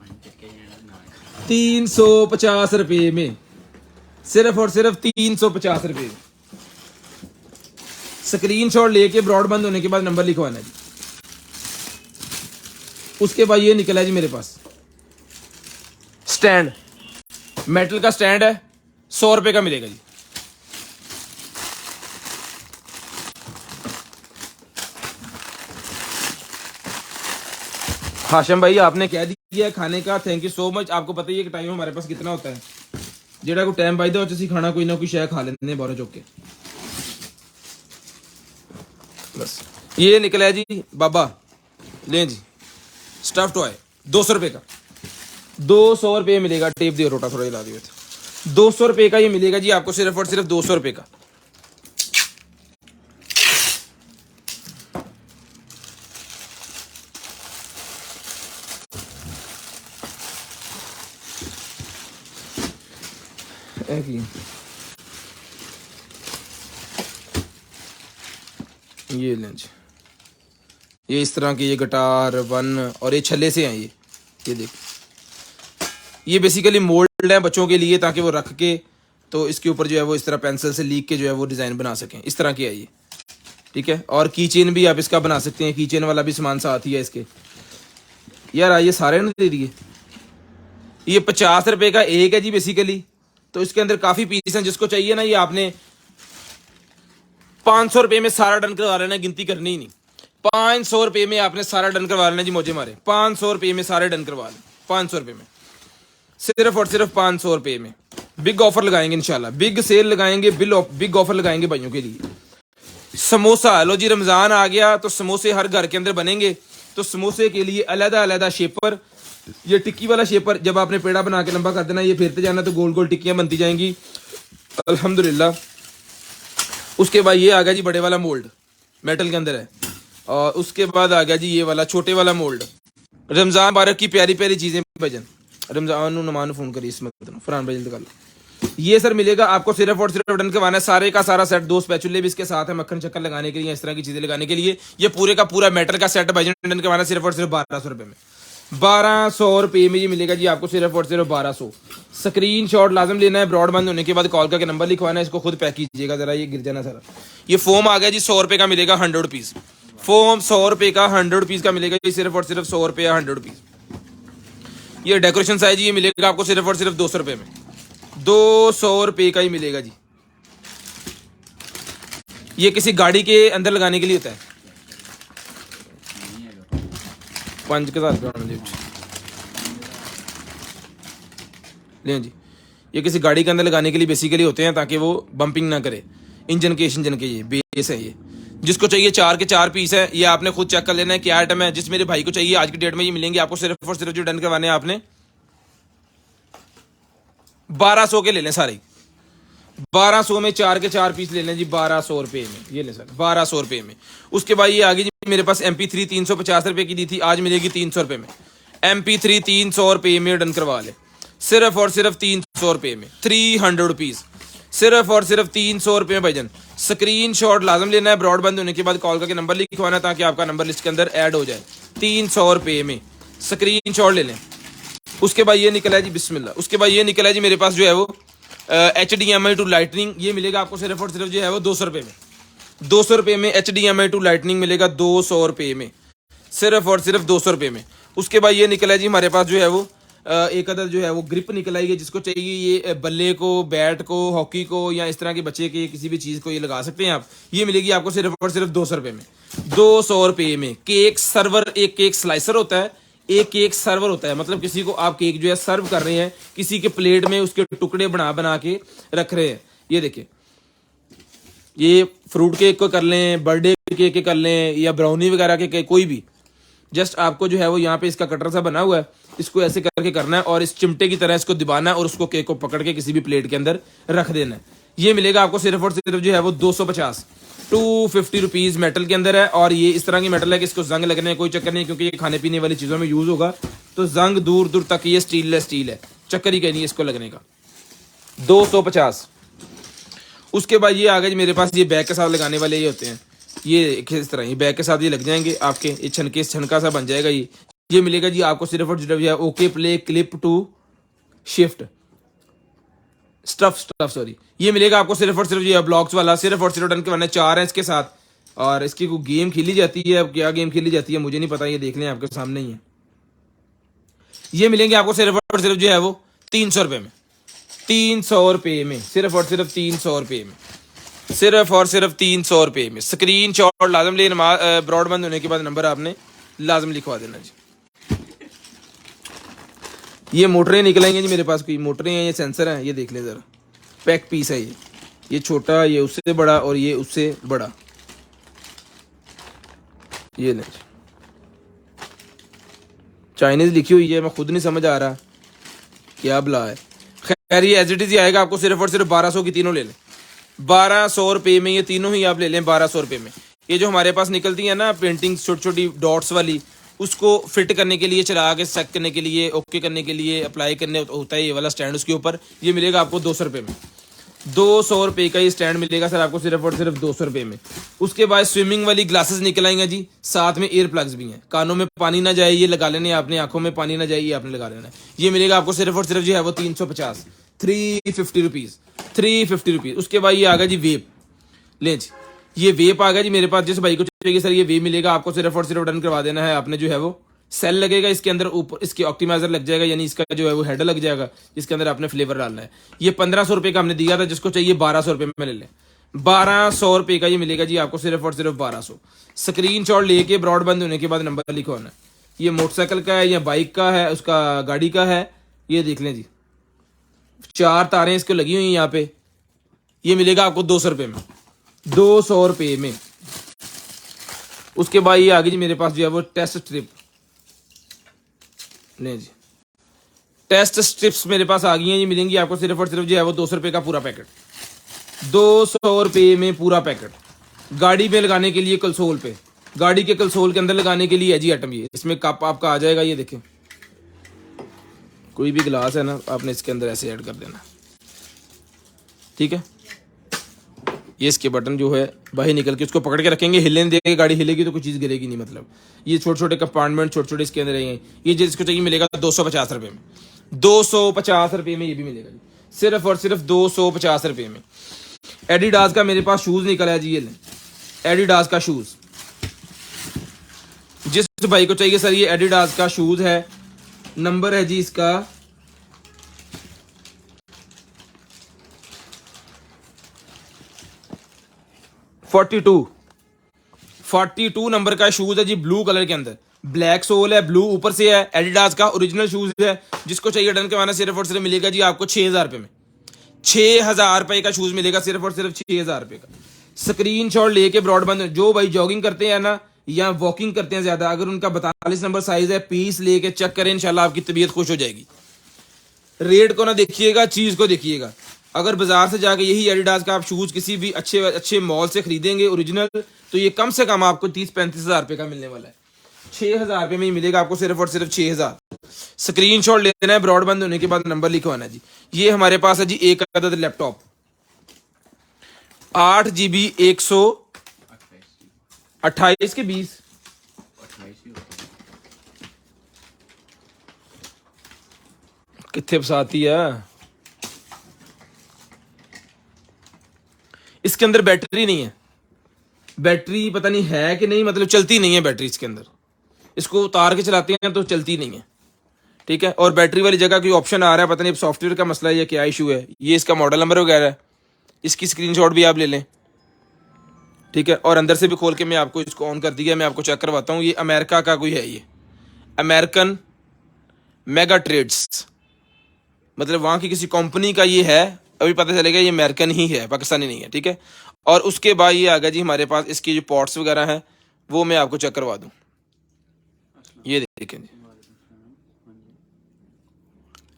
350 रुपए में, सिर्फ और सिर्फ 350 रुपए। स्क्रीनशॉट लेके ब्रॉड बंद होने के बाद नंबर लिखवाना जी। उसके बाद ये निकला जी मेरे पास स्टैंड, मेटल का स्टैंड है, 100 रुपए का मिलेगा जी। हाशिम भाई आपने कह दिया खाने का, थैंक यू सो मच। आपको पता ही है कि टाइम हमारे पास कितना होता है, जेड़ा को टाइम पाई दो खाना कोई ना कोई शय खा लेने बारह चौक के। बस ये निकला है जी बाबा, लें जी स्टफ टॉय 200 रुपए का, 200 रुपये मिलेगा। टेप दियो रोटा थोड़ा हिला दियो, 200 रुपये का ये मिलेगा जी आपको, सिर्फ और सिर्फ 200 रुपये का। ये लें जी, ये इस तरह के ये गिटार वन और ये छल्ले से हैं ये देख, ये बेसिकली मोल्ड है बच्चों के लिए ताकि वो रख के तो इसके ऊपर जो है वो इस तरह पेंसिल से लीक के जो है वो डिज़ाइन बना सकें। इस तरह की है ये, ठीक है। और की चेन भी आप इसका बना सकते हैं, की चेन वाला भी सामान साथ ही है इसके। यार आइए सारे ने दे दिए। ये 50 रुपए का एक है जी बेसिकली, तो इसके अंदर काफ़ी पीस हैं। जिसको चाहिए ना ये आपने 500 रुपये में सारा डन करवा लेना, गिनती करनी ही नहीं। 500 रुपये में आपने सारा डन करवा लेना जी, मुझे मारे 500 रुपये में सारे डन करवा लें, 500 रुपये में, सिर्फ और सिर्फ 500 रुपये में। बिग ऑफर लगाएंगे इंशाल्लाह, बिग सेल लगाएंगे, बिग ऑफर लगाएंगे भाइयों के लिए। समोसा, लो जी रमज़ान आ गया तो समोसे हर घर के अंदर बनेंगे, तो समोसे के लिए अलहदा अलहदा शेपर। ये टिक्की वाला शेपर जब आपने पेड़ा बना के लंबा कर देना, ये फेरते जाना तो गोल गोल टिक्कियाँ बनती जाएंगी अल्हम्दुलिल्लाह। उसके बाद ये आ गया जी बड़े वाला मोल्ड, मेटल के अंदर है। और उसके बाद आ गया जी ये वाला छोटे वाला मोल्ड। रमज़ान मुबारक की प्यारी प्यारी चीज़ें भजन, रमज़ान नमान फोन करिए इसमें फरहान भाई जल्दी कर लो। ये सर मिलेगा आपको सिर्फ और सिर्फ डन करवाना है सारे का सारा सेट। 2 स्पैचुले भी इसके साथ है मक्खन चक्कर लगाने के लिए, इस तरह की चीज़ें लगाने के लिए। ये पूरे का पूरा मेटल का सेट भजन डन करवाना सिर्फ और सिर्फ 1200 रुपये में। 1200 रुपये में ये मिलेगा जी आपको, सिर्फ और सिर्फ 1200। स्क्रीनशॉट लाजम लेना है, ब्रॉड बंद होने के बाद कॉल करके नंबर लिखवाना है। इसको खुद पैक कीजिएगा जरा, ये गिर जाना सारा। ये फोम आ गया जी 100 रुपये का मिलेगा, 100 रुपीज़ फोम 100 रुपये का, 100 रुपीज़ का मिलेगा जी, सिर्फ और सिर्फ 100 रुपये, 100 रुपीज़। ये डेकोरेशन साइज ये मिलेगा आपको सिर्फ और सिर्फ 200 रुपये में, 200 रुपये का ही मिलेगा जी। ये किसी गाड़ी के अंदर लगाने के लिए होता है, 5000 लें जी। ये किसी गाड़ी के अंदर लगाने के लिए बेसिकली होते हैं ताकि वो बम्पिंग ना करे, इंजन के ये बेस है। ये जिसको चाहिए 4 के 4 पीस है, ये आपने खुद चेक कर लेना है क्या आइटम है। जिस मेरे भाई को चाहिए आज की डेट में ये मिलेंगे आपको, सिर्फ और सिर्फ जो डन करवाने हैं आपने 1200 के ले लें सारे, 1200 में 4 के 4 पीस ले लें जी, 1200 रुपये में ये ले सर, 1200 रुपये में। उसके बाद ये आ गई जी मेरे पास MP3 350 रुपये की दी थी, आज मिलेगी 300 रुपये में। MP3 300 रुपये में डन करवा ले, सिर्फ और सिर्फ 300 रुपये में, 300 रुपीज़, सिर्फ और सिर्फ 300 रुपये में भाईजान। स्क्रीनशॉट लाजम लेना है, ब्रॉड बंद होने के बाद कॉल करके नंबर लिखवाना ताकि आपका नंबर लिस्ट के अंदर ऐड हो जाए। 300 रुपये में स्क्रीनशॉट ले लें। उसके बाद ये निकला है जी बिस्मिल्लाह, उसके बाद ये निकला है जी मेरे पास जो है वो HDMI टू लाइटनिंग, ये मिलेगा आपको सिर्फ और सिर्फ जो है वो 200 रुपये में, 200 रुपये में HDMI टू लाइटनिंग मिलेगा 200 रुपये में, सिर्फ और सिर्फ 200 रुपये में। उसके बाद ये निकला है जी हमारे पास जो है वो एक अदर जो है वो ग्रिप निकल आई है। जिसको चाहिए ये बल्ले को, बैट को, हॉकी को या इस तरह के बच्चे के किसी भी चीज़ को ये लगा सकते हैं आप। ये मिलेगी आपको सिर्फ और सिर्फ 200 रुपये में, 200 रुपये में। केक सर्वर, एक केक स्लाइसर होता है, एक केक सर्वर होता है, मतलब किसी को आप केक जो है सर्व कर रहे हैं, किसी के प्लेट में उसके टुकड़े बना बना के रख रहे हैं। ये देखिए, ये फ्रूट केक को कर लें, बर्थडे केक के कर लें या ब्राउनी वगैरह के केक, कोई भी। जस्ट आपको जो है वो यहाँ पे इसका कटर सा बना हुआ है, इसको ऐसे करके करना है और इस चिमटे की तरह इसको दबाना है और उसको केक को पकड़ के किसी भी प्लेट के अंदर रख देना है। ये मिलेगा आपको सिर्फ और सिर्फ जो है वो 250 250 रुपीज़ मेटल के अंदर है। और ये इस तरह की मेटल है कि इसको जंग लगने कोई चक्कर नहीं, क्योंकि ये खाने पीने वाली चीज़ों में यूज़ होगा, तो जंग दूर दूर तक ये स्टील है, चक्कर ही कहीं नहीं इसको लगने का। 250। उसके बाद ये आ गए मेरे पास, ये बैग के साथ लगाने वाले ये होते हैं, ये इस तरह ये बैग के साथ ये लग जाएंगे आपके, ये छनका सा बन जाएगा। ये मिलेगा जी आपको सिर्फ और सिर्फ okay play clip to shift stuff sorry, ये मिलेगा आपको सिर्फ और सिर्फ ये ब्लॉक्स वाला, सिर्फ और सिर्फ डन के बनने 4 हैं इसके साथ। और इसकी कोई गेम खेली जाती है, अब क्या गेम खेली जाती है मुझे नहीं पता, ये देख लें आपके सामने ही है। ये मिलेंगे आपको सिर्फ और सिर्फ जो है वो 300 रुपये में, 300 रुपये में, सिर्फ और सिर्फ 300 रुपये में, सिर्फ और सिर्फ 300 रुपये में। स्क्रीन शॉट लाजम ले, ब्रॉडबैंड होने के बाद नंबर आपने लाजम लिखवा देना जी। ये मोटरें निकलेंगे जी मेरे पास, कोई मोटरें हैं, ये सेंसर हैं, ये देख लें ज़रा, पैक पीस है ये छोटा, ये उससे बड़ा और ये उससे बड़ा, ये लें। चाइनीज़ लिखी हुई है, मैं खुद नहीं समझ आ रहा क्या बला है। खैर ये एज इट इज़ ही आएगा, आपको सिर्फ और सिर्फ 1200 की तीनों ले लें, 1200 रुपये में ये तीनों ही आप ले लें 1200 रुपये में। ये जो हमारे पास निकलती है ना पेंटिंग छोटी छोटी डॉट्स वाली, उसको फिट करने के लिए, चला के सेट करने के लिए, ओके करने के लिए, अप्लाई करने होता है ये वाला स्टैंड उसके ऊपर, ये मिलेगा आपको 200 रुपये में। 200 रुपये का ये स्टैंड मिलेगा सर आपको सिर्फ और सिर्फ 200 रुपये में। उसके बाद स्विमिंग वाली ग्लासेस निकल आएंगे जी, साथ में ईयर प्लग्स भी हैं, कानों में पानी ना जाए ये लगा लेने आपने, आंखों में पानी ना जाए ये आपने लगा लेना है। ये मिलेगा आपको सिर्फ और सिर्फ जो है वो 350, 350 रुपीज़, 350 रुपीज़। उसके बाद ये आ गया जी वेप, ले जी ये वेप आ गया जी मेरे पास, जिस भाई को चाहिए सर ये वेप मिलेगा आपको सिर्फ और सिर्फ डन करवा देना है आपने। जो है वो सेल लगेगा इसके अंदर, ऊपर इसके ऑप्टिमाइजर लग जाएगा, यानी इसका जो है वो हेडर लग जाएगा, जिसके अंदर आपने फ्लेवर डालना है। ये 1500 रुपये का हमने दिया था, जिसको चाहिए 1200 रुपये में ले लें, 1200 रुपये का ये मिलेगा जी आपको सिर्फ और सिर्फ 1200। स्क्रीन शॉट लेके ब्रॉडबैंड होने के बाद नंबर लिखवाना है। ये मोटरसाइकिल का है या बाइक का है, उसका गाड़ी का है, ये देख लें जी, 4 तारें इसको लगी हुई हैं यहाँ पे। ये मिलेगा आपको 200 रुपये में, 200 रुपये में। उसके बाद ये आ गई जी मेरे पास जो है वो टेस्ट स्ट्रिप, नहीं जी टेस्ट स्ट्रिप्स मेरे पास आ गई हैं, ये मिलेंगी आपको सिर्फ और सिर्फ जो है वो 200 रुपये का पूरा पैकेट, 200 रुपये में पूरा पैकेट। गाड़ी में लगाने के लिए कंसोल पे, गाड़ी के कंसोल के अंदर लगाने के लिए है जी आइटम। ये इसमें कप आपका आ जाएगा, ये देखें कोई भी गिलास है ना आपने इसके अंदर ऐसे ऐड कर देना, ठीक है। ये इसके बटन जो है बाहर निकल के उसको पकड़ के रखेंगे, हिलने देंगे, गाड़ी हिलेगी तो कोई चीज़ गिरेगी नहीं। मतलब ये छोटे छोटे कंपार्टमेंट छोटे छोटे इसके अंदर रहेंगे। ये जिसको चाहिए मिलेगा 250 रुपये में, 250 रुपये में ये भी मिलेगा जी, सिर्फ और सिर्फ 250 रुपये में। एडिडास का मेरे पास शूज़ निकला है जी, ये लें एडिडास का शूज़, जिस भाई को चाहिए सर ये एडिडास का शूज़ है, नंबर है जी इसका 42 नंबर का शूज है जी, ब्लू कलर के अंदर, ब्लैक सोल है, ब्लू ऊपर से है, एडिडास का ओरिजिनल शूज है। जिसको चाहिए डन करवाना सिर्फ और सिर्फ मिलेगा जी आपको 6000 रुपये में, 6000 रुपये का शूज मिलेगा सिर्फ और सिर्फ 6000 रुपये का। स्क्रीन शॉट लेके ब्रॉडबैंड, जो भाई जॉगिंग करते हैं ना या वॉकिंग करते हैं ज्यादा, अगर उनका 42 नंबर साइज है, पीस लेके चेक करें, इंशाल्लाह आपकी तबीयत खुश हो जाएगी। रेट को ना देखिएगा, चीज को देखिएगा। अगर बाजार से जाके यही एडिडास का आप शूज किसी भी अच्छे अच्छे मॉल से खरीदेंगे ओरिजिनल, तो ये कम से कम आपको 30-35 हज़ार रुपये का मिलने वाला है। 6000 रुपये में ही मिलेगा आपको सिर्फ और सिर्फ 6000। स्क्रीन शॉट लेना है, ब्रॉडबैंड होने के बाद नंबर लिखवाना है जी। ये हमारे पास है जी एक अदद लैपटॉप, 8 GB 128 के 20 कितने फसाती है। इसके अंदर बैटरी नहीं है, बैटरी पता नहीं है कि नहीं, मतलब चलती नहीं है बैटरी इसके अंदर, इसको उतार के चलाते हैं तो चलती नहीं है, ठीक है। और बैटरी वाली जगह कोई ऑप्शन आ रहा है, पता नहीं सॉफ्टवेयर का मसला है या क्या इशू है। ये इसका मॉडल नंबर वगैरह है, इसकी स्क्रीनशॉट भी आप ले लें, ठीक है। और अंदर से भी खोल के मैं आपको इसको ऑन कर दिया, मैं आपको चेक करवाता हूँ। ये अमेरिका का कोई है, ये अमेरिकन मेगा ट्रेड्स, मतलब वहाँ की किसी कंपनी का ये है, अभी पता चलेगा ये अमेरिकन ही है, पाकिस्तानी नहीं है, ठीक है। और उसके बाद ये आ गया जी हमारे पास, इसकी जो पॉट्स वगैरह हैं वो मैं आपको चेक करवा दूँ। ये देखें जी,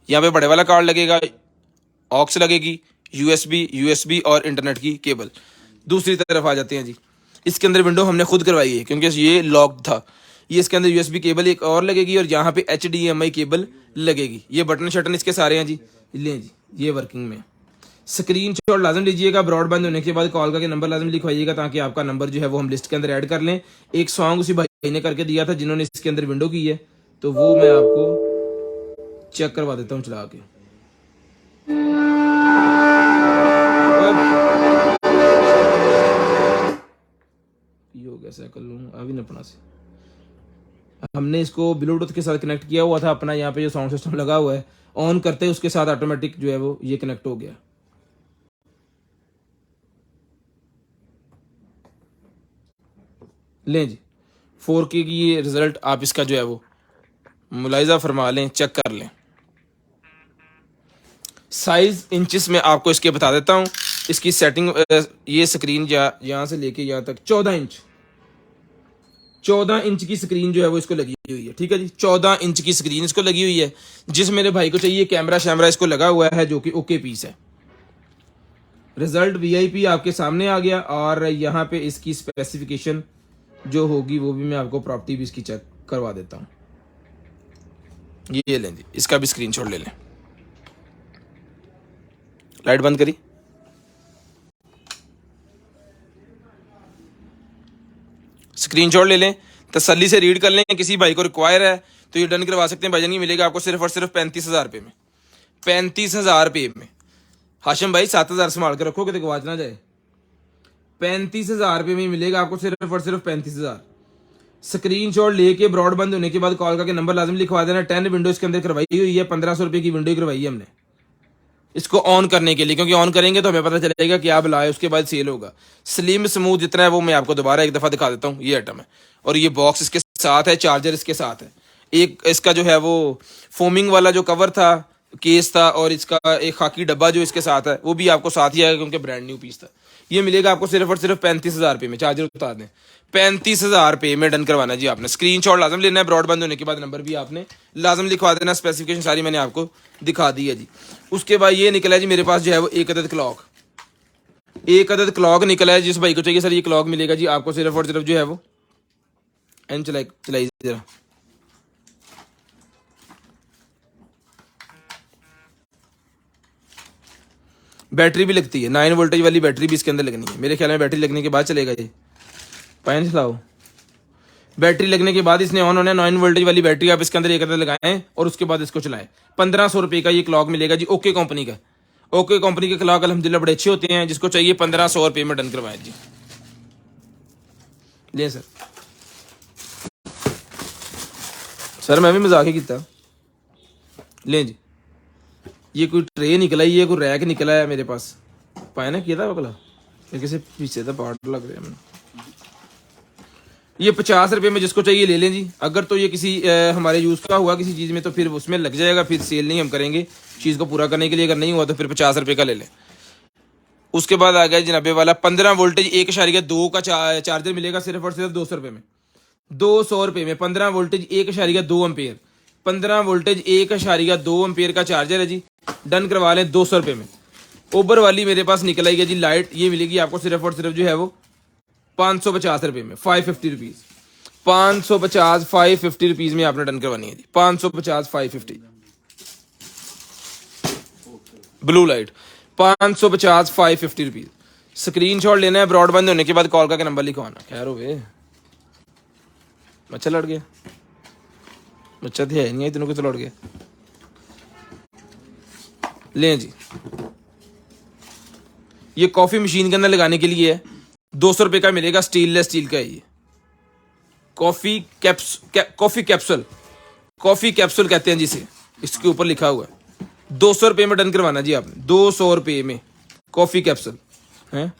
यहाँ पे बड़े वाला कार्ड लगेगा, ऑक्स लगेगी, यूएसबी और इंटरनेट की केबल। दूसरी तरफ आ जाते हैं जी, इसके अंदर विंडो हमने खुद करवाई है क्योंकि ये लॉक्ड था। ये इसके अंदर यूएसबी केबल एक और लगेगी और यहाँ पे HDMI केबल लगेगी। ये बटन शटन इसके सारे हैं जी, लें जी, ये वर्किंग में। स्क्रीन शॉट लाजम लीजिएगा, ब्रॉडबैंड होने के बाद कॉल करके नंबर लाजम लिखवाइएगा, ताकि आपका नंबर जो है वो हम लिस्ट के अंदर ऐड कर लें। एक सॉन्ग उसी भाई ने करके दिया था जिन्होंने इसके अंदर विंडो की है, तो वो मैं आपको चेक करवा देता हूँ चला के। ऐसा कर लूँ अभी न अपना से। हमने इसको ब्लूटूथ के साथ कनेक्ट किया हुआ था अपना, यहाँ पे जो साउंड सिस्टम लगा हुआ है ऑन करते ही उसके साथ ऑटोमेटिक जो है वो ये कनेक्ट हो गया। लें जी 4K की ये रिजल्ट आप इसका जो है वो मुलाहिजा फरमा लें, चेक कर लें। साइज इंचेस में आपको इसके बता देता हूँ। इसकी सेटिंग ये स्क्रीन यहाँ से लेके यहाँ तक 14 इंच की स्क्रीन जो है वो इसको लगी हुई है। ठीक है जी, 14 इंच की स्क्रीन इसको लगी हुई है। जिस मेरे भाई को चाहिए कैमरा शैमरा इसको लगा हुआ है जो कि ओके पीस है। रिजल्ट VIP आपके सामने आ गया और यहाँ पे इसकी स्पेसिफिकेशन जो होगी वो भी मैं आपको प्रॉपर्टी भी इसकी चेक करवा देता हूँ। ये लें जी, इसका भी स्क्रीनशॉट ले लें। लाइट बंद करी। स्क्रीनशॉट ले लें, तसल्ली से रीड कर लें। किसी भाई को रिक्वायर है तो ये डन करवा सकते हैं। भाईजान ये मिलेगा आपको सिर्फ और सिर्फ 35,000 रुपये में। 35,000 रुपये में हाशिम भाई 7,000 संभाल के रखोगे तो गवाच ना जाए। 35,000 रुपये में मिलेगा आपको सिर्फ और सिर्फ 35,000। स्क्रीनशॉट लेके ब्रॉडबैंड होने के बाद कॉल करके नंबर लाजम लिखवा देना। 10 विंडो इसके अंदर करवाई हुई है, 1500 रुपये की विंडो करवाई है हमने इसको ऑन करने के लिए, क्योंकि ऑन करेंगे तो हमें पता चलेगा कि आप लाए, उसके बाद सेल होगा। स्लिम स्मूथ जितना है वो मैं आपको दोबारा एक दफ़ा दिखा देता हूँ। ये आइटम है और ये बॉक्स इसके साथ है, चार्जर इसके साथ है। एक इसका जो है वो फोमिंग वाला जो कवर था, केस था, और इसका एक खाकी डब्बा जो इसके साथ है वो भी आपको साथ ही आएगा क्योंकि ब्रांड न्यू पीस था। ये मिलेगा आपको सिर्फ और सिर्फ 35,000 रुपये में। चार्जर उतार दें, 35,000 रुपये में डन करवाना जी आपने। स्क्रीनशॉट लाजम लेना है, ब्रॉडबैंड होने के बाद नंबर भी आपने लाजम लिखवा देना। स्पेसिफिकेशन सारी मैंने आपको दिखा दी है जी। उसके बाद ये निकला है जी मेरे पास जो है वो एक अदद क्लॉक निकला है। जिस भाई को चाहिए सर ये क्लॉक मिलेगा जी आपको सिर्फ और सिर्फ जो है वो एन चलाई जरा बैटरी भी लगती है, 9 वोल्टेज वाली बैटरी भी इसके अंदर लगनी है। मेरे ख्याल में बैटरी लगने के बाद चलेगा ये। पैन चलाओ, बैटरी लगने के बाद इसने ऑन होना है। 9 वोल्टेज वाली बैटरी आप इसके अंदर एक अंदर लगाएं और उसके बाद इसको चलाएं। 1500 रुपये का ये क्लॉक मिलेगा जी, ओके कंपनी का। ओके कंपनी के क्लॉक अल्हम्दुलिल्लाह बड़े अच्छे होते हैं। जिसको चाहिए 1500 रुपये में डन करवाएं जी। ले सर मैं भी मजाक ही किया। ले जी, ये कोई ट्रे निकला है, ये कोई रैक निकला है मेरे पास। पाया ना किया था अगला, ये किसी पीछे था पार्ट लग रहा है मैंने। ये 50 रुपये में जिसको चाहिए ले लें जी। अगर तो ये किसी हमारे यूज़ का हुआ किसी चीज़ में तो फिर उसमें लग जाएगा, फिर सेल नहीं हम करेंगे चीज़ को पूरा करने के लिए। अगर नहीं हुआ तो फिर 50 रुपये का ले लें। उसके बाद आ गया जनाबे वाला 15 वोल्टेज 1.2 का चार्जर मिलेगा सिर्फ और सिर्फ 200 रुपये में। 200 रुपये में 15 वोल्टेज 1.2 एम्पेयर, 15 वोल्टेज 1.2 एम्पेयर का चार्जर है जी। डन करवा लें 200 रुपये में। ओबर वाली मेरे पास निकल आई है जी लाइट, ये मिलेगी आपको सिर्फ और सिर्फ जो है वो 550 रुपये में, 550 रुपीज़। 550 550 रुपीज़ में आपने डन करवानी है जी। 550 550 ब्लू लाइट 550 550 रुपीज़। स्क्रीनशॉट लेना है, ब्रॉडबैंड होने के बाद कॉल करके नंबर लिखवाना। खैर हो गए, बच्चा लड़ गया, बच्चा तो है नहीं है, इतनों को तो लड़ गया। लें जी, ये कॉफ़ी मशीन के अंदर लगाने के लिए है। 200 रुपये का मिलेगा, स्टेनलेस स्टील का है ये। कॉफ़ी कैप्सूल कहते हैं जिसे, इसके ऊपर लिखा हुआ है। 200 रुपये में डन करवाना जी आपने। 200 रुपये में कॉफ़ी कैप्सूल है।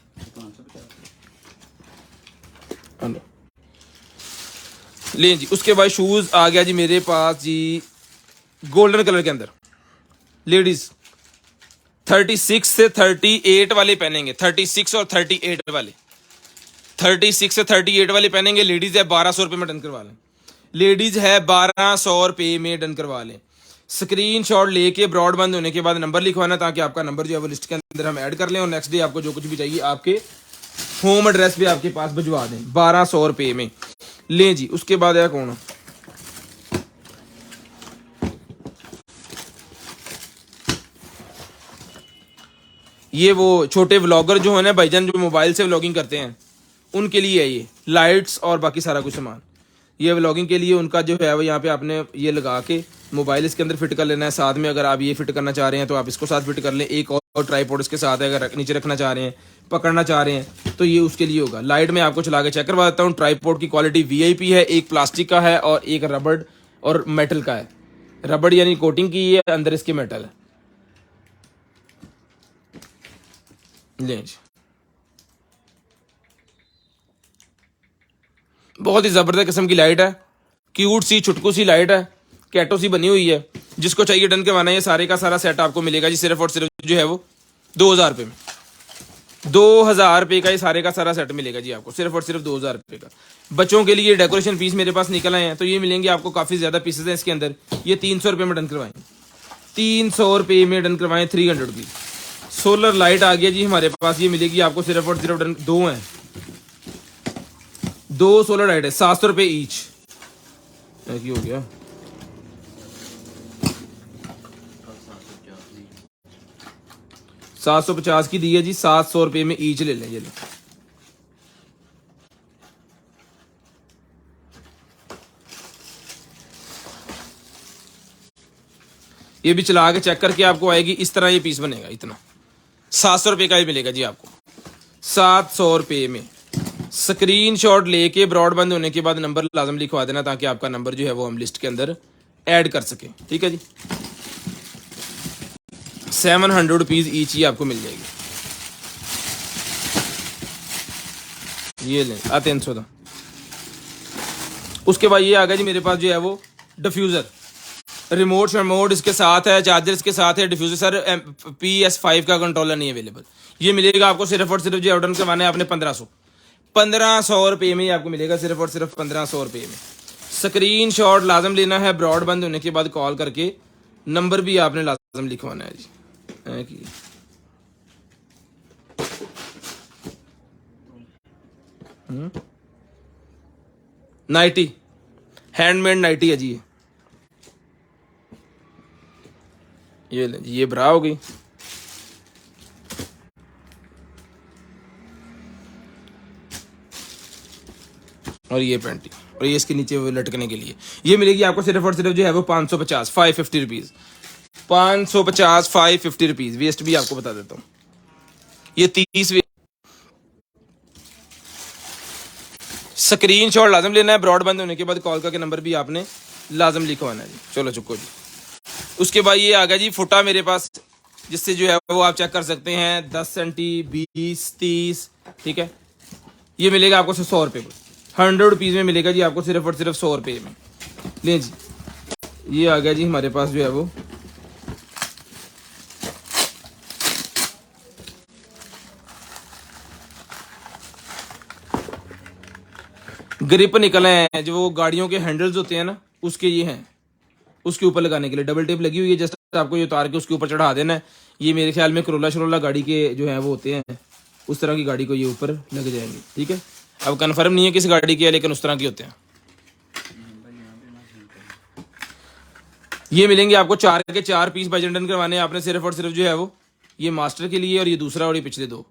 लें जी, उसके बाद शूज़ आ गया जी मेरे पास जी गोल्डन कलर के अंदर। लेडीज़ 36 से 38 वाले पहनेंगे, 36 और 38 वाले, 36 से 38 वाले पहनेंगे। लेडीज़ है 1200 रुपये में डन करवा लें। लेडीज़ है 1200 रुपये में डन करवा लें। स्क्रीनशॉट लेके ब्रॉडबैंड होने के बाद नंबर लिखवाना ताकि आपका नंबर जो है वो लिस्ट के अंदर हम ऐड कर लें और नेक्स्ट डे आपको जो कुछ भी चाहिए आपके होम एड्रेस पे आपके पास भिजवा दें 1200 रुपये में। लें जी, उसके बाद है कौन, ये वो छोटे व्लॉगर जो है ना भाईजान, जो मोबाइल से व्लॉगिंग करते हैं उनके लिए है ये लाइट्स और बाकी सारा कुछ सामान। ये व्लॉगिंग के लिए उनका जो है वो यहाँ पे आपने ये लगा के मोबाइल इसके अंदर फिट कर लेना है। साथ में अगर आप ये फिट करना चाह रहे हैं तो आप इसको साथ फिट कर लें। एक और और ट्राईपोड इसके साथ है, अगर नीचे रखना चाह रहे हैं, पकड़ना चाह रहे हैं तो ये उसके लिए होगा। लाइट में आपको चला के चेक करवा देता हूँ। ट्राईपोड की क्वालिटी वीआईपी है, एक प्लास्टिक का है और एक रबड़ और मेटल का है। रबड़ यानी कोटिंग की है, अंदर इसके मेटल है। ले जी, बहुत ही जबरदस्त किस्म की लाइट है, क्यूट सी छुटकू सी लाइट है, कैटो सी बनी हुई है। जिसको चाहिए डन करवाना है, ये सारे का सारा सेट आपको मिलेगा जी सिर्फ और सिर्फ जो है वो 2000 रुपये में। 2000 रुपये का ये सारे का सारा सेट मिलेगा जी आपको, सिर्फ और सिर्फ 2000 रुपये का। बच्चों के लिए डेकोरेशन पीस मेरे पास निकल आए हैं, तो ये मिलेंगे आपको, काफ़ी ज़्यादा पीसेज हैं इसके अंदर। ये 300 रुपये में डन करवाएं, 300 रुपये में डन करवाएं, 300 रुपीज़। सोलर लाइट आ गया जी हमारे पास, ये मिलेगी आपको सिर्फ और सिर्फ डन, दो हैं, दो सोलर लाइट है, 700 रुपये ईच। ऐसी हो गया 750 की दी है जी, 700 रुपये में ईच ले लें। ये ले, ये भी चला के चेक करके आपको आएगी इस तरह, ये पीस बनेगा इतना। 700 रुपये का ही मिलेगा जी आपको, 700 रुपये में। स्क्रीनशॉट लेके ब्रॉडबैंड होने के बाद नंबर लाजम लिखवा देना, ताकि आपका नंबर जो है वो हम लिस्ट के अंदर ऐड कर सके, ठीक है जी। 700 रुपीज़ ईच ही आपको मिल जाएगी। ये लें, 300 था। उसके बाद ये आ गया जी मेरे पास जो है वो डिफ्यूज़र, रिमोट शमोट इसके साथ है, चार्जर इसके साथ है। डिफ्यूज़र सर PS5 का कंट्रोलर नहीं अवेलेबल। ये मिलेगा आपको सिर्फ और सिर्फ जो ऑर्डर करवाना है आपने 1500 रुपये में ही आपको मिलेगा, सिर्फ और सिर्फ 1500 रुपये में। स्क्रीनशॉट लाजम लेना है, ब्रॉडबैंड होने के बाद कॉल करके नंबर भी आपने लाजम लिखवाना है जी। नाइटी, हैंडमेड नाइटी है जी। ये ले, ये ब्रा हो गई। और ये पैंटी, और ये इसके नीचे लटकने के लिए। ये मिलेगी आपको सिर्फ और सिर्फ जो है वो 550, 550 रुपीज़, 550, 550 रुपीज़। वेस्ट भी आपको बता देता हूँ, ये 30। स्क्रीनशॉट लाजम लेना है, ब्रॉडबैंड होने के बाद कॉल करके नंबर भी आपने लाजम लिखवाना है जी। चलो चुको जी। उसके बाद ये आ गया जी फुटा मेरे पास, जिससे जो है वो आप चेक कर सकते हैं 10 सेंटी, 20, 30, ठीक है। ये मिलेगा आपको 100 रुपये में, 100 रुपीज़ में मिलेगा जी आपको, सिर्फ और सिर्फ 100 रुपये में। लें जी, ये आ गया जी हमारे पास जो है वो ग्रिप निकले हैं, जो वो गाड़ियों के हैंडल्स होते हैं ना, उसके ये हैं, उसके ऊपर लगाने के लिए डबल टेप लगी हुई है। जस्ट आपको ये उतार के उसके ऊपर चढ़ा देना है। ये मेरे ख्याल में करोला शरोला गाड़ी के जो है वो होते हैं, उस तरह की गाड़ी को ये ऊपर लग जाएंगे, ठीक है। अब कंफर्म नहीं है किस गाड़ी की है, लेकिन उस तरह की होते हैं। ये मिलेंगे आपको 4 के 4 पीस बजन करवाने हैं आपने, सिर्फ और सिर्फ जो है वो ये मास्टर के लिए, और ये दूसरा, और ये पिछले दो।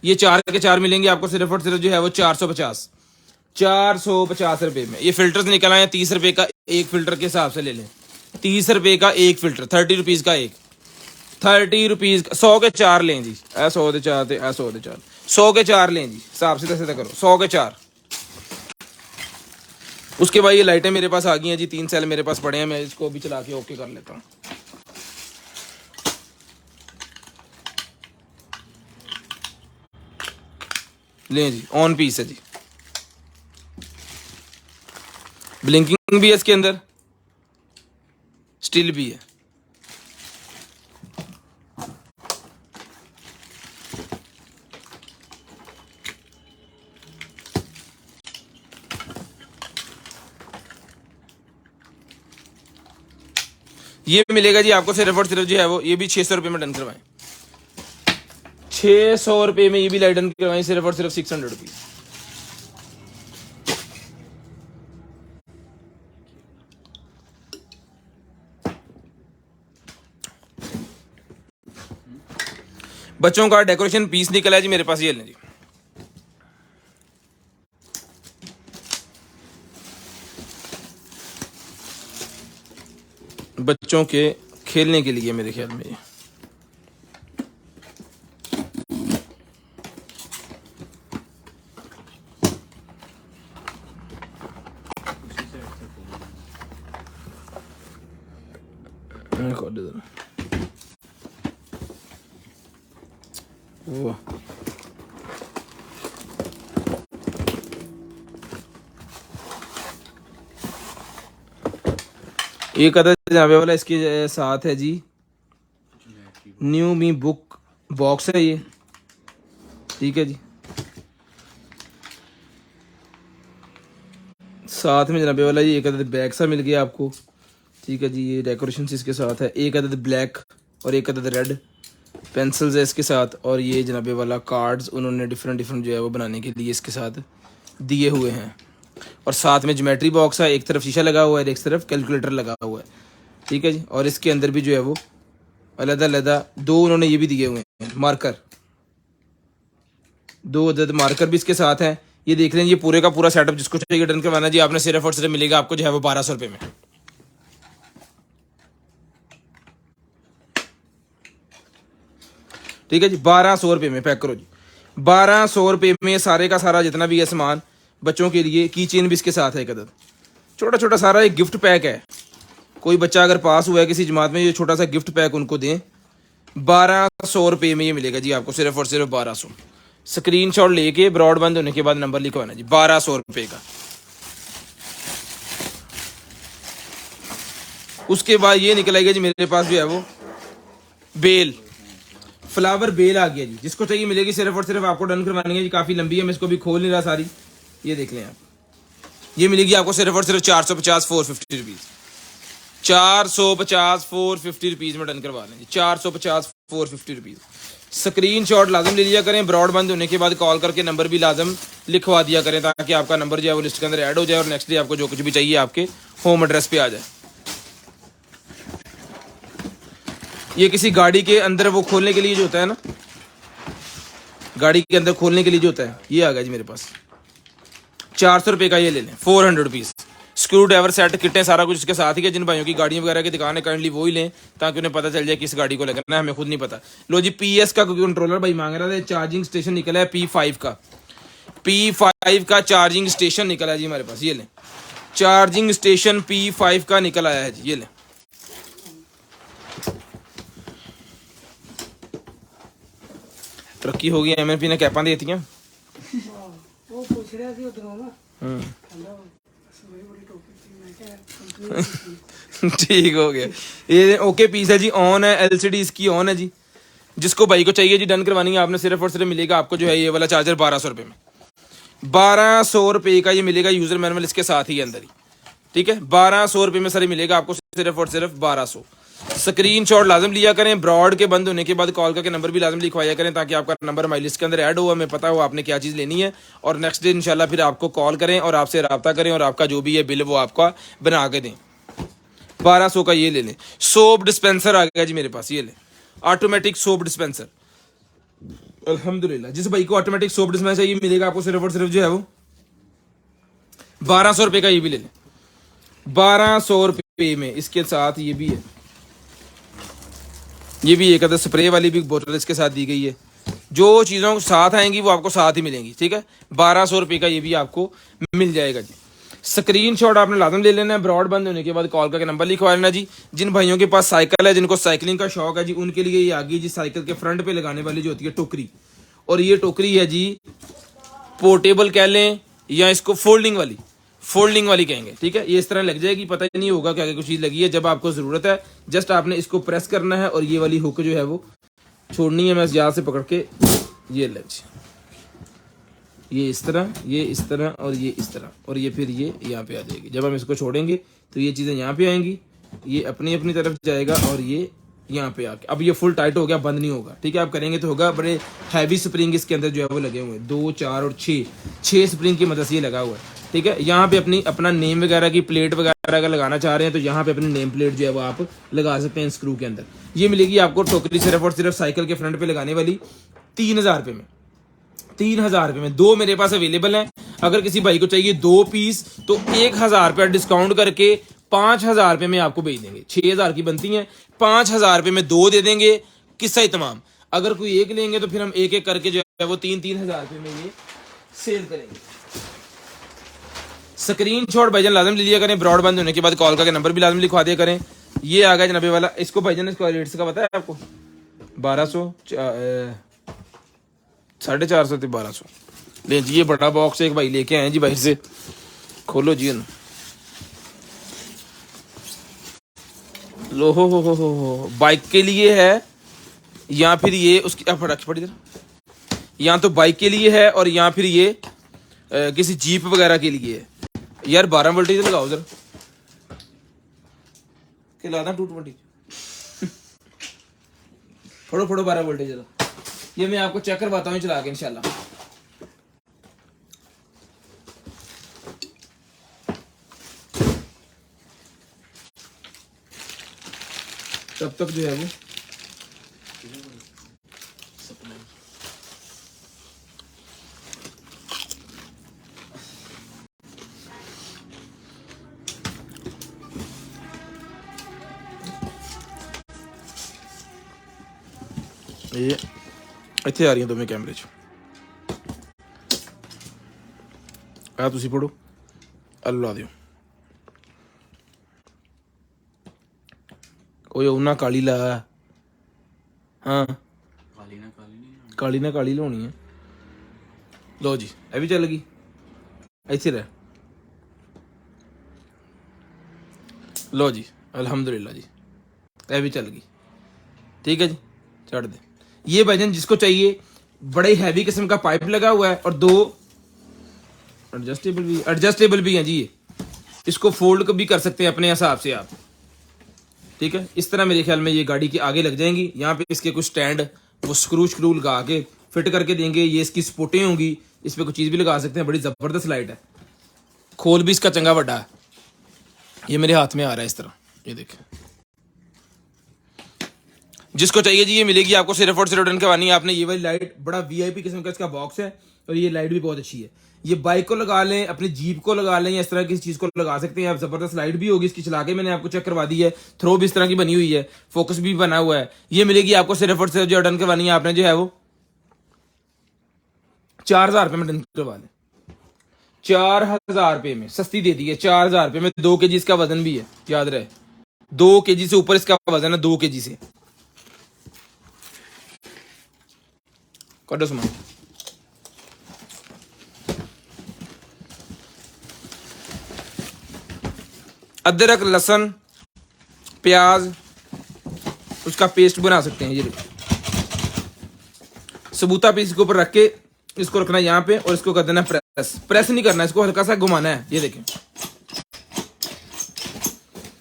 ये 4 के 4 मिलेंगे आपको सिर्फ और सिर्फ जो है वो 450 रुपये में। ये फिल्टर्स निकल आए हैं 30 रुपये का एक फिल्टर के हिसाब से ले लें, 30 रुपये का एक फिल्टर, 30 रुपीज़ का एक, 30 रुपीज़ का 100 के 4 लें जी। 100 के 4 थे, 100 के 4, 100 के 4 लें जी, हिसाब से कैसे करो, 100 के 4। उसके बाद ये लाइटें मेरे पास आ गई हैं जी, 3 सेल मेरे पास पड़े हैं, मैं इसको भी चला के ओके कर लेता हूँ। लें जी, ऑन पीस है जी, ब्लिंकिंग भी है इसके अंदर, स्टिल भी है। ये मिलेगा जी आपको सिर्फ और सिर्फ जो है वो, ये भी 600 रुपये में डन करवाएं, 600 रुपये में ये भी लाइट डन करवाएं, सिर्फ और सिर्फ 600 रुपीज़। बच्चों का डेकोरेशन पीस निकला है जी मेरे पास, ये लें जी। बच्चों के खेलने के लिए मेरे ख्याल में ये मैं खोल दे जरा। वाह, एक अदर जनाबे वाला इसके साथ है जी, न्यू मी बुक बॉक्स है ये, ठीक है जी। साथ में जनाबे वाला ये एक अदद बैग सा मिल गया आपको, ठीक है जी। ये डेकोरेशन इसके साथ है, एक अदद ब्लैक और एक अदद रेड पेंसिल्स है इसके साथ, और ये जनाबे वाला कार्ड्स उन्होंने डिफरेंट डिफरेंट जो है वो बनाने के लिए इसके साथ दिए हुए हैं। और साथ में ज्योमेट्री बॉक्स है, एक तरफ शीशा लगा हुआ है, एक तरफ कैलकुलेटर लगा हुआ है, ठीक है जी। और इसके अंदर भी जो है वो अलग अलग दो उन्होंने ये भी दिए हुए हैं मार्कर, दो अदद मार्कर भी इसके साथ हैं। ये देख लें, ये पूरे का पूरा सेटअप जिसको चाहिए डन करवाना जी, आपने सिर्फ और सिर्फ मिलेगा आपको जो है वो 1200 रुपये में, ठीक है जी। 1200 रुपये में पैक करो जी, 1200 रुपये में सारे का सारा जितना भी है सामान बच्चों के लिए। की चेन भी इसके साथ है एक अदद, छोटा छोटा सारा एक गिफ्ट पैक है। कोई बच्चा अगर पास हुआ है किसी जमात में, ये छोटा सा गिफ्ट पैक उनको दें। 1200 रुपये में ये मिलेगा जी आपको, सिर्फ और सिर्फ 1200। स्क्रीनशॉट लेके ब्रॉड बंद होने के बाद नंबर लिखवाना जी, 1200 रुपये का। उसके बाद ये निकलेगा जी मेरे पास जो है वो बेल, फ्लावर बेल आ गया जी, जिसको चाहिए मिलेगी। सिर्फ और सिर्फ आपको डन करवानी है जी, काफ़ी लंबी है, मैं इसको भी खोल नहीं रहा सारी। ये देख लें आप, ये मिलेगी आपको सिर्फ और सिर्फ 450 450 रुपीज़, 450 450 रुपीज़ में डन करवा लें, 450 450 रुपीज़। स्क्रीनशॉट लाजम ले लिया करें, ब्रॉड बंद होने के बाद कॉल करके नंबर भी लाजम लिखवा दिया करें, ताकि आपका नंबर जो है वो लिस्ट के अंदर ऐड हो जाए और नेक्स्ट डे आपको जो कुछ भी चाहिए आपके होम एड्रेस पे आ जाए। ये किसी गाड़ी के अंदर वो खोलने के लिए जो होता है ना, गाड़ी के अंदर खोलने के लिए जो होता है, ये आ गया जी मेरे पास। 400 रुपये का ये ले लें, 400 रुपीज़। स्क्रू ड्राइवर सेट किटें सारा कुछ इसके साथ ही है। जिन भाइयों की गाड़ियाँ वगैरह की दुकान है काइंडली वो ही लें, ताकि उन्हें पता चल जाए किस गाड़ी को लगाना है, हमें खुद नहीं पता। लो जी, PS का कंट्रोलर भाई मांग रहा था, चार्जिंग स्टेशन निकला है P5 का, P5 का चार्जिंग स्टेशन निकला है जी हमारे पास। ये लें, चार्जिंग स्टेशन P5 का निकल आया है जी, ये लें। तरक्की हो गई, MNP ने कैपां देती हैं। वो पूछ रहा थी उधरों ना, ठीक हो गया। ये ओके पीस है जी, ऑन है, LCD इसकी ऑन है जी। जिसको भाई को चाहिए जी डन करवानी है आपने, सिर्फ और सिर्फ मिलेगा आपको जो है ये वाला चार्जर 1200 रुपये में, 1200 रुपये का ये मिलेगा। यूजर मैनुअल इसके साथ ही अंदर ही, ठीक है। 1200 रुपये में सर मिलेगा आपको सिर्फ और सिर्फ 1200। स्क्रीनशॉट लाजम लिया करें, ब्रॉड के बंद होने के बाद कॉल करके नंबर भी लाजम लिखवाया करें, ताकि आपका नंबर हमारी लिस्ट के अंदर ऐड हो, हमें पता हो आपने क्या चीज़ लेनी है, और नेक्स्ट डे इंशाल्लाह फिर आपको कॉल करें और आपसे रब्ता करें और आपका जो भी है बिल वो आपका बना के दें। 1200 का ये ले लें। सोप डिस्पेंसर आ गया जी मेरे पास, ये लें, ऑटोमेटिक सोप डिस्पेंसर। अल्हम्दुलिल्लाह, जिस भाई को ऑटोमेटिक सोप डिस्पेंसर ये मिलेगा आपको सिर्फ और सिर्फ जो है वो 1200 रुपये का ये भी ले लें, 1200 रुपये में। इसके साथ ये भी है, ये भी एक अदर स्प्रे वाली भी बोतल इसके साथ दी गई है। जो चीज़ों साथ आएंगी वो आपको साथ ही मिलेंगी, ठीक है। 1200 रुपये का ये भी आपको मिल जाएगा जी। स्क्रीनशॉट आपने लाजम ले लेना है, ब्रॉड बंद होने के बाद कॉल करके नंबर लिखवा लेना जी। जिन भाइयों के पास साइकिल है, जिनको साइकिलिंग का शौक है जी, उनके लिए ये आ गई जी साइकिल के फ्रंट पे लगाने वाली जो होती है टोकरी। और ये टोकरी है जी पोर्टेबल कह लें या इसको फोल्डिंग वाली कहेंगे, ठीक है। ये इस तरह लग जाएगी, पता ही नहीं होगा क्या कुछ चीज़ लगी है। जब आपको ज़रूरत है जस्ट आपने इसको प्रेस करना है और ये वाली हुक जो है वो छोड़नी है। मैं यहाँ से पकड़ के ये लग, ये इस तरह, ये इस तरह और ये इस तरह, और ये फिर ये यहाँ पे आ जाएगी। जब हम इसको छोड़ेंगे तो ये चीज़ें यहाँ पे आएंगी, ये अपनी अपनी तरफ जाएगा और ये यहाँ पे आके, अब ये फुल टाइट हो गया, बंद नहीं होगा, ठीक है। आप करेंगे तो होगा। बड़े हैवी स्प्रिंग इसके अंदर जो है वो लगे हुए हैं, 2 4 और 6 स्प्रिंग की मदद से ये लगा हुआ है, ठीक है। यहाँ पे अपना नेम वगैरह की प्लेट वगैरह अगर लगाना चाह रहे हैं तो यहाँ पे अपनी नेम प्लेट जो है वो आप लगा सकते हैं स्क्रू के अंदर। ये मिलेगी आपको टोकरी सिर्फ और सिर्फ साइकिल के फ्रंट पे लगाने वाली 3000 रुपये में, 3000 रुपये में। 2 मेरे पास अवेलेबल हैं। अगर किसी भाई को चाहिए 2 पीस तो 1000 रुपया डिस्काउंट करके 5000 रुपये में आपको भेज देंगे। 6000 की बनती हैं, 5000 रुपये में 2 दे देंगे, किस्सा ही तमाम। अगर कोई एक लेंगे तो फिर हम एक एक करके जो है वो 3-3000 रुपये में ये सेल करेंगे। स्क्रीनशॉट भाईजान लाजम ले लिया करें, ब्रॉड बंद होने के बाद कॉल करके नंबर भी लाजम लिखवा दिया करें, ये आ गया जनाबे वाला। इसको भाईजान इसका रेट का पता है आपको? 1200 450 से 1200। ले जी ये बड़ा बॉक्स एक भाई लेके आए जी बाहर से। खोलो जी इन्हें। लो हो बाइक के लिए है या फिर ये उसकी फटाफट इधर, या तो बाइक के लिए है और या फिर ये किसी जीप वगैरह के लिए है। यार 12 वोल्टेज लगाओ उधर के लादा 220 फोड़ो 12 वोल्टेज। ये मैं आपको चेक करवाता हूँ चला के इंशाल्लाह। तब तक जो है वो ये ਇੱਥੇ ਆ ਰਹੀਆਂ ਦੋਵੇਂ ਕੈਮਰੇ 'ਚ। ਆ ਤੁਸੀਂ ਪੜੋ ਅੱਲਾ ਦਿਓ। ਓਏ ਉਹਨਾਂ ਕਾਲੀ ਲਾ। ਹਾਂ ਕਾਲੀ ਨਾ ਕਾਲੀ ਲਾਉਣੀ ਹੈ। ਲਓ ਜੀ ਇਹ ਵੀ ਚੱਲ ਗਈ। ਇੱਥੇ ਰਹਿ। लो जी अल्हम्दुलिल्लाह जी ये भी चल गई। ठीक है जी चढ़ दे। ये भाईजान जिसको चाहिए बड़े हैवी किस्म का पाइप लगा हुआ है और 2 एडजस्टेबल भी हैं जी। ये इसको फोल्ड भी कर सकते हैं अपने हिसाब से आप। ठीक है इस तरह मेरे ख्याल में ये गाड़ी के आगे लग जाएंगी। यहाँ पे इसके कुछ स्टैंड वो स्क्रू लगा के फिट करके देंगे। ये इसकी स्पोर्टें होंगी, इस पर कुछ चीज़ भी लगा सकते हैं। बड़ी ज़बरदस्त लाइट है। खोल भी इसका चंगा बड़ा है। ये मेरे हाथ में आ रहा है इस तरह, ये देखें। जिसको चाहिए जी ये मिलेगी आपको सिर्फ और सिर्फ डन करवानी है आपने। ये वाली लाइट बड़ा वीआईपी किस्म का इसका बॉक्स है और ये लाइट भी बहुत अच्छी है। ये बाइक को लगा लें, अपनी जीप को लगा लें, या इस तरह की चीज़ को लगा सकते हैं आप। ज़बरदस्त लाइट भी होगी इसकी। चला के मैंने आपको चेक करवा दी है। थ्रो भी इस तरह की बनी हुई है, फोकस भी बना हुआ है। ये मिलेगी आपको सिर्फ और सिर्फ जो डन करवानी है आपने जो है वो 4000 रुपये में डन करवा लें। 4000 रुपये में सस्ती दे दी है। 4000 रुपये में 2 kg इसका वजन भी है, याद रहे 2 kg से ऊपर इसका वजन है। 2 kg से कटो सामान। अदरक लहसुन प्याज उसका पेस्ट बना सकते हैं। ये सबूता पीस के ऊपर रख के इसको रखना यहाँ पे और इसको कर देना प्रेस नहीं करना, इसको हल्का सा घुमाना है। ये देखें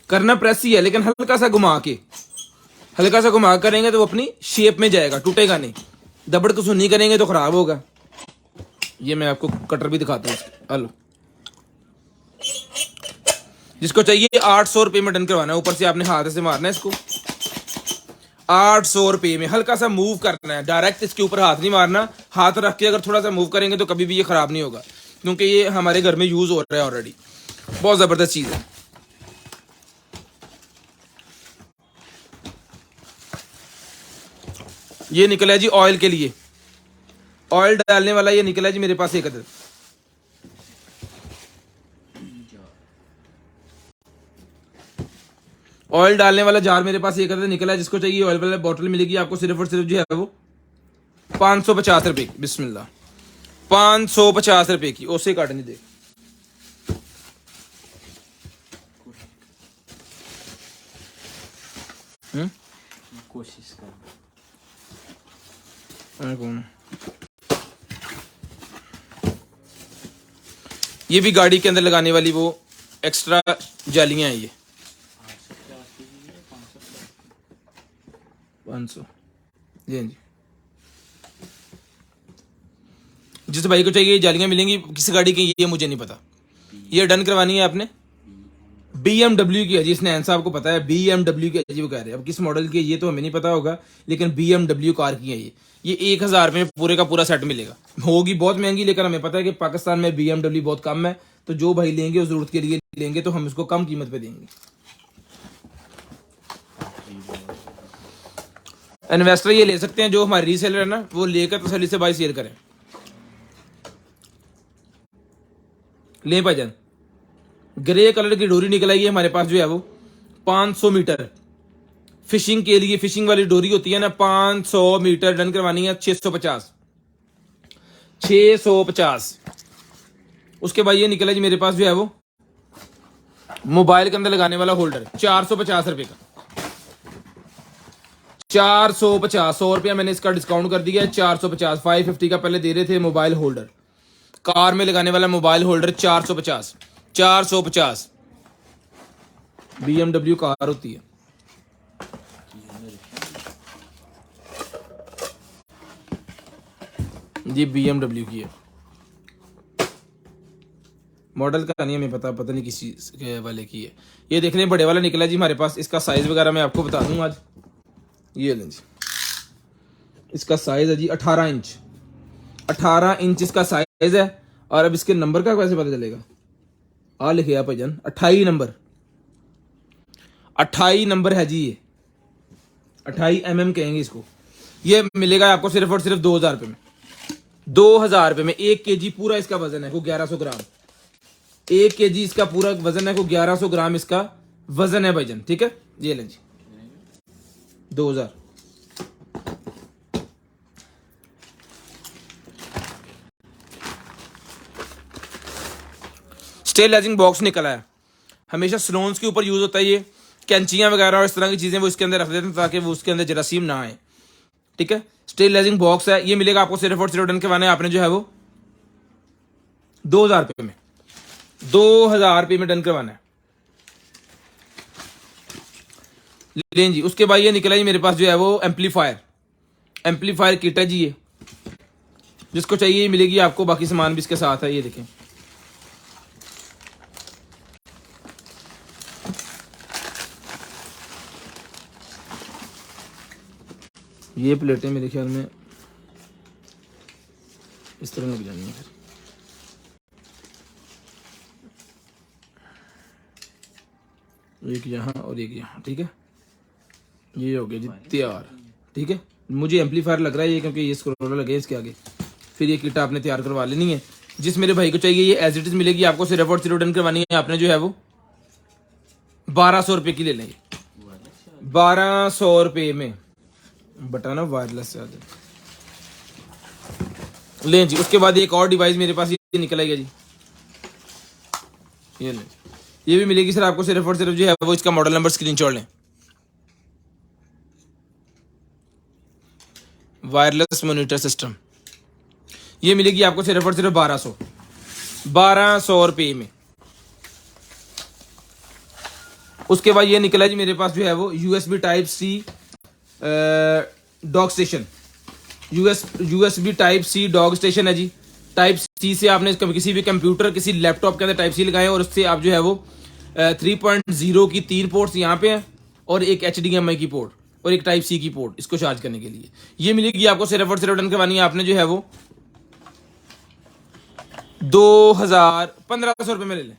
करना प्रेस ही है लेकिन हल्का सा घुमा के, हल्का सा घुमा करेंगे तो वो अपनी शेप में जाएगा, टूटेगा नहीं। दबड़ को सुन्नी करेंगे तो खराब होगा। ये मैं आपको कटर भी दिखाता हूँ। हेलो जिसको चाहिए 800 रुपये में डन करवाना है। ऊपर से आपने हाथ से मारना है इसको। 800 रुपये में हल्का सा मूव करना है, डायरेक्ट इसके ऊपर हाथ नहीं मारना। हाथ रख के अगर थोड़ा सा मूव करेंगे तो कभी भी ये खराब नहीं होगा, क्योंकि ये हमारे घर में यूज हो रहा है ऑलरेडी। बहुत जबरदस्त चीज है। ये निकला है जी ऑयल के लिए, ऑयल डालने वाला ये निकला है जी मेरे पास एक अदर। ऑयल डालने वाला जार मेरे पास एक अदर निकला है। जिसको चाहिए ऑयल वाला बोतल मिलेगी आपको सिर्फ और सिर्फ जो है वो 550 रुपए की। बिस्मिल्लाह 550 रुपए की। उसे काटने दे। कोशिश कर। कौन ये भी गाड़ी के अंदर लगाने वाली वो एक्स्ट्रा जालियां हैं। ये 500 जी हाँ जी। जिस भाई को चाहिए जालियां मिलेंगी। किस गाड़ी की ये मुझे नहीं पता। ये डन करवानी है आपने। BMW की है जी। इसने साहब को पता है BMW की है जी, वो कह रहे हैं। अब किस मॉडल की है ये तो हमें नहीं पता होगा, लेकिन BMW कार की है ये 1000 रुपये में पूरे का पूरा सेट मिलेगा। होगी बहुत महंगी, लेकिन हमें पता है कि पाकिस्तान में BMW बहुत कम है, तो जो भाई लेंगे उस जरूरत के लिए लेंगे तो हम इसको कम कीमत पे देंगे। इन्वेस्टर ये ले सकते हैं, जो हमारे रीसेलर है ना वो लेकर तसल्ली से भाई सेल करें। ले भाईजान ग्रे कलर की डोरी निकल आई है हमारे पास जो है वो 500 मीटर फिशिंग के लिए, फिशिंग वाली डोरी होती है ना, 500 मीटर डन करवानी है 650। 650। उसके बाद ये निकला जी मेरे पास जो है वो मोबाइल के अंदर लगाने वाला होल्डर, 450 रुपए का। 450, 100 रुपया मैंने इसका डिस्काउंट कर दिया है, 450। 550 का पहले दे रहे थे मोबाइल होल्डर, कार में लगाने वाला मोबाइल होल्डर 450। 450 BMW कार होती है। जी BMW की है, मॉडल का नहीं हमें पता नहीं किसी के वाले की है। ये देख लें बड़े वाला निकला जी हमारे पास। इसका साइज वगैरह मैं आपको बता दूं आज। ये लें जी, इसका साइज है जी 18 इंच। 18 इंच इसका साइज है। और अब इसके नंबर का कैसे पता चलेगा? आ लिखे आप भाईजान, 28 नंबर। 28 नंबर है जी ये, 28 mm कहेंगे इसको। ये मिलेगा आपको सिर्फ और सिर्फ 2000 रुपये में। 2000 रुपये में 1 kg पूरा इसका वजन है, को 1100 ग्राम। 1 kg इसका पूरा वजन है, को 1100 ग्राम इसका वजन है भाईजान। ठीक है, ये लें जी 2000। स्टेलाइजिंग बॉक्स निकला है, हमेशा सलोन्स के ऊपर यूज होता है ये। कैंचियां वगैरह और इस तरह की चीजें वो इसके अंदर रख देते हैं ताकि वो उसके अंदर जरासीम ना आए। ठीक है, स्टेलाइजिंग बॉक्स है, ये मिलेगा आपको सिर्फ और सिर्फ डन करवाना है आपने जो है वो 2000 रुपये में। 2000 रुपये में डन करवाना है। लें जी, उसके बाद ये निकला जी मेरे पास जो है वो एम्पलीफायर किट है जी। ये जिसको चाहिए मिलेगी आपको, बाकी सामान भी इसके साथ है। ये देखें, ये प्लेटें मेरे ख्याल में इस तरह लग जानी है फिर। एक यहाँ और एक यहाँ। ठीक है, ये हो गया जी तैयार। ठीक है, मुझे एम्पलीफायर लग रहा है ये, क्योंकि ये स्क्रोलर लगे इसके आगे। फिर ये किट आपने तैयार करवा लेनी है। जिस मेरे भाई को चाहिए ये एज इट इज मिलेगी आपको, सिर्फ और सिर्फ डन करवानी है आपने जो है वो 1200 रुपये की ले लेंगे। 1200 रुपये में बटा ना वायरलेस से लें जी। उसके बाद एक और डिवाइस मेरे पास ये निकल आएगा जी, ये लें। ये भी मिलेगी सर आपको सिर्फ और सिर्फ जो है वो, इसका मॉडल नंबर स्क्रीनशॉट लें। वायरलेस मॉनिटर सिस्टम, ये मिलेगी आपको सिर्फ और सिर्फ 1200 रुपये में। उसके बाद ये निकला जी मेरे पास जो है वो USB type C dog station. USB type C dog station है जी। टाइप C से आपने किसी भी कंप्यूटर, किसी लैपटॉप के अंदर टाइप C लगाए और उससे आप जो है वो 3.0 की 3 पोर्ट्स यहाँ पे हैं और एक HDMI की पोर्ट और एक टाइप C की पोर्ट इसको चार्ज करने के लिए। ये मिलेगी आपको सिर्फ और सिर्फ डन करवानी है आपने जो है वो 1500 रुपये में ले लें।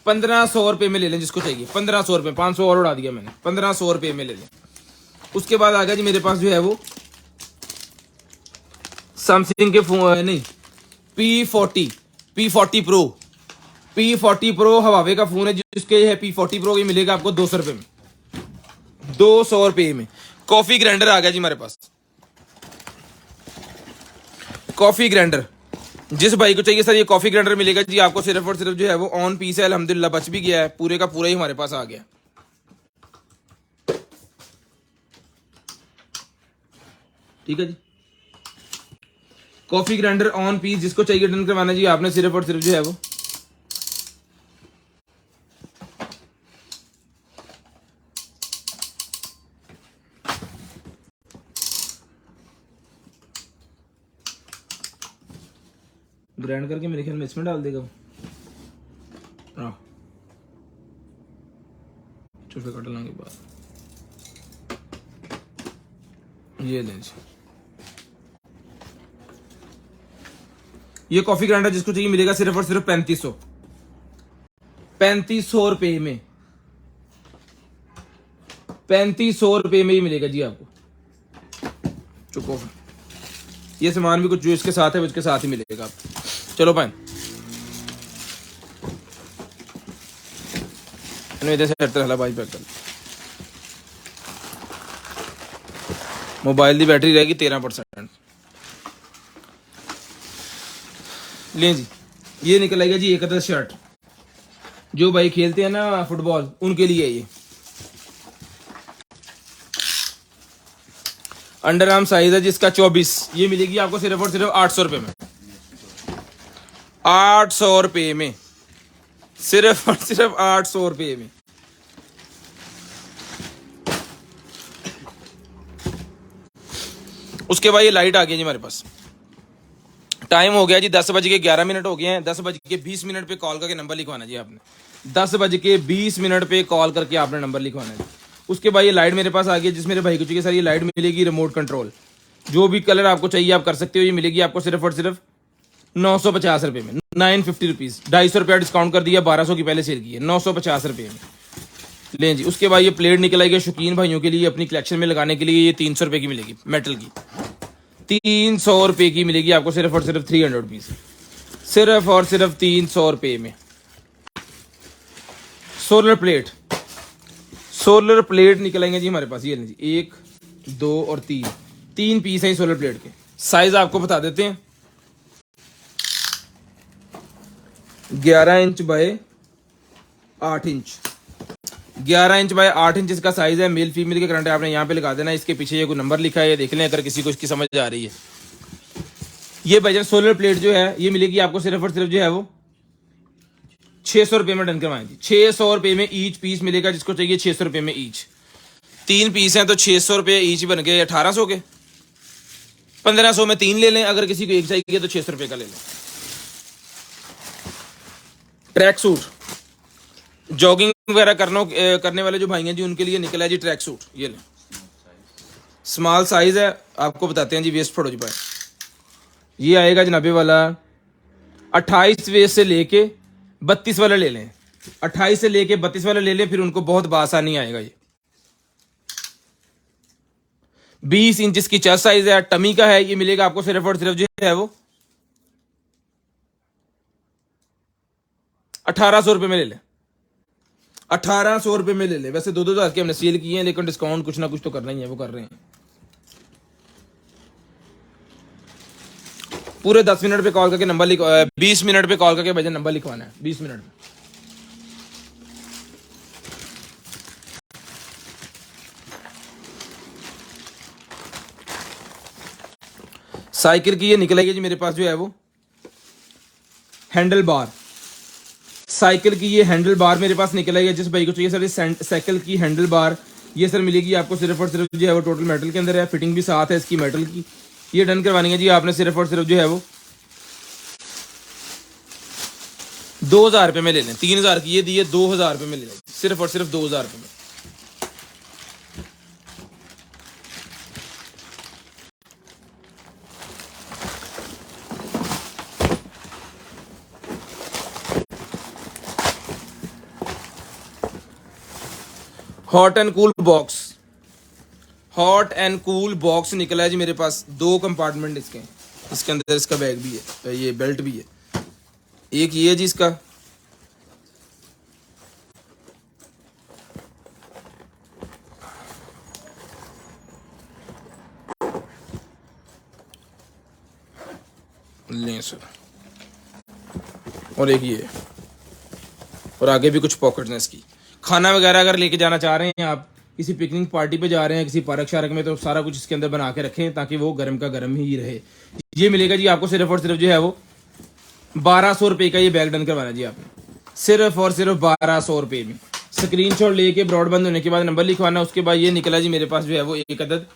1500 रुपये में ले लें जिसको चाहिए। 1500 रुपये, 500 और उड़ा दिया मैंने, 1500 रुपये में ले लें। उसके बाद आ गया जी मेरे पास जो है वो सैमसंग के फोन, नहीं P40 प्रो हवावे का फोन है जिसके है P40 प्रो। ये मिलेगा आपको 200 रुपये में। 200 रुपये में। कॉफी ग्राइंडर आ गया जी हमारे पास। कॉफी ग्राइंडर जिस भाई को चाहिए सर, ये कॉफी ग्राइंडर मिलेगा जी आपको सिर्फ और सिर्फ जो है वो ऑन पीस है। अल्हम्दुलिल्लाह बच भी गया है, पूरे का पूरा ही हमारे पास आ गया। ठीक है जी, कॉफी ग्राइंडर ऑन पीस जिसको चाहिए डन करवाना जी आपने सिर्फ और सिर्फ जो है वो ग्राइंड करके मेरे ख्याल में इसमें डाल देगा वो। चूफे काट लाने के बाद ये लें जी। ये कॉफी ग्राइंडर जिसको चाहिए मिलेगा सिर्फ और सिर्फ 3500 रुपये में। 3500 रुपये में ही मिलेगा जी आपको। चुप हो, ये सामान भी कुछ जो इसके साथ है उसके साथ ही मिलेगा आपको। चलो भाई इधर सेट रहा भाई पैक कर। मोबाइल की बैटरी रहेगी 13%। लें जी, ये निकल आएगा जी एक अदर शर्ट। जो भाई खेलते हैं ना फुटबॉल, उनके लिए ये अंडर आर्म साइज है जिसका 24। ये मिलेगी आपको सिर्फ और सिर्फ 800 रुपये में। 800 रुपये में, सिर्फ और सिर्फ 800 रुपये में। उसके बाद ये लाइट आ गई जी हमारे पास। टाइम हो गया जी 10:11 हो गए हैं। 10:20 पे कॉल करके नंबर लिखवाना जी आपने। 10:20 पे कॉल करके आपने नंबर लिखवाना है। उसके बाद ये लाइट मेरे पास आ गई, जिस मेरे भाई को चाहिए सर ये लाइट मिलेगी रिमोट कंट्रोल। जो भी कलर आपको चाहिए आप कर सकते हो। ये मिलेगी आपको सिर्फ और सिर्फ 950 रुपये में, 950 रुपीज़। 250 रुपया डिस्काउंट कर दिया, 1200 की पहले सेल की है, 950 रुपये में। लें जी, उसके बाद ये प्लेट निकल आएगी शौकीन भाइयों के लिए अपनी कलेक्शन में लगाने के लिए। ये 300 रुपये की मिलेगी, मेटल की 300 रुपये की मिलेगी आपको सिर्फ और सिर्फ 300 रुपीज़, सिर्फ और सिर्फ 300 रुपये में। सोलर प्लेट, सोलर प्लेट निकलेंगे जी हमारे पास। ये जी 1 2 और 3 पीस हैं सोलर प्लेट के। साइज आपको बता देते हैं, 11 inch by 8 inch. 11 inch by 8 inch इसका साइज है। मेल फीमेल के करंट आपने यहाँ पे लगा देना। इसके पीछे ये कोई नंबर लिखा है, ये देख लें अगर किसी को इसकी समझ आ रही है। ये भाईजान सोलर प्लेट जो है ये मिलेगी आपको सिर्फ और सिर्फ जो है वो 600 रुपये में। डन करवाएं जी, 600 रुपये में ईच पीस मिलेगा। जिसको चाहिए 600 रुपये में ईच। 3 पीस हैं तो 600 रुपये ईच बन गए 1800 के। 1500 में 3 ले लें। अगर किसी को एक चाहिए तो 600 रुपये का ले लें। ट्रैक सूट, जॉगिंग वगैरह करने वाले जो भाई हैं जी उनके लिए निकला है जी ट्रैक सूट। ये लें, स्मॉल साइज है। आपको बताते हैं जी वेस्ट फोड़ो जी भाई। ये आएगा जनाबे वाला 28 वेस्ट से लेके 32 वाला ले लें। 28 से लेके 32 वाला ले लें, फिर उनको बहुत बासानी आएगा। ये 20 इंच इसकी चेस्ट साइज है, टमी का है। ये मिलेगा आपको सिर्फ और सिर्फ जो है वो 1800 रुपये में ले लें। 1800 रुपये में ले लें। वैसे 2-2 के हमने सेल किए हैं, लेकिन डिस्काउंट कुछ ना कुछ तो करना ही है, वो कर रहे हैं। पूरे 10 मिनट पे कॉल करके नंबर 20 मिनट पे कॉल करके भैया नंबर लिखवाना है 20 मिनट में। साइकिल की ये निकलेगी जी मेरे पास जो है वो हैंडल बार। साइकिल की ये हैंडल बार मेरे पास निकल आई है। जिस भाई को चाहिए सर ये साइकिल की हैंडल बार, ये सर मिलेगी आपको सिर्फ और सिर्फ जो है वो टोटल मेटल के अंदर है। फिटिंग भी साथ है इसकी मेटल की। ये डन करवानी है जी आपने सिर्फ और सिर्फ जो है वो 2000 रुपये में ले लें। 3000 की ये दी है, 2000 रुपये में ले लें, सिर्फ और सिर्फ 2000 रुपये में। Hot and cool box, hot and cool box निकला है जी मेरे पास। 2 कंपार्टमेंट इसके अंदर इसका बैग भी है, ये बेल्ट भी है। एक ये है जी इसका, लें सर, और एक ये है, और आगे भी कुछ पॉकेट्स हैं इसकी। खाना वगैरह अगर लेके जाना चाह रहे हैं आप, किसी पिकनिक पार्टी पे जा रहे हैं, किसी पार्क शार्क में, तो सारा कुछ इसके अंदर बना के रखें ताकि वो गर्म का गर्म ही रहे। ये मिलेगा जी आपको सिर्फ और सिर्फ जो है वो 1200 रुपये का। ये बैग डन करवाना जी आपने सिर्फ और सिर्फ 1200 रुपये में। स्क्रीनशॉट लेके ब्रॉड बंद होने के बाद नंबर लिखवाना। उसके बाद ये निकला जी मेरे पास जो है वो एक अदद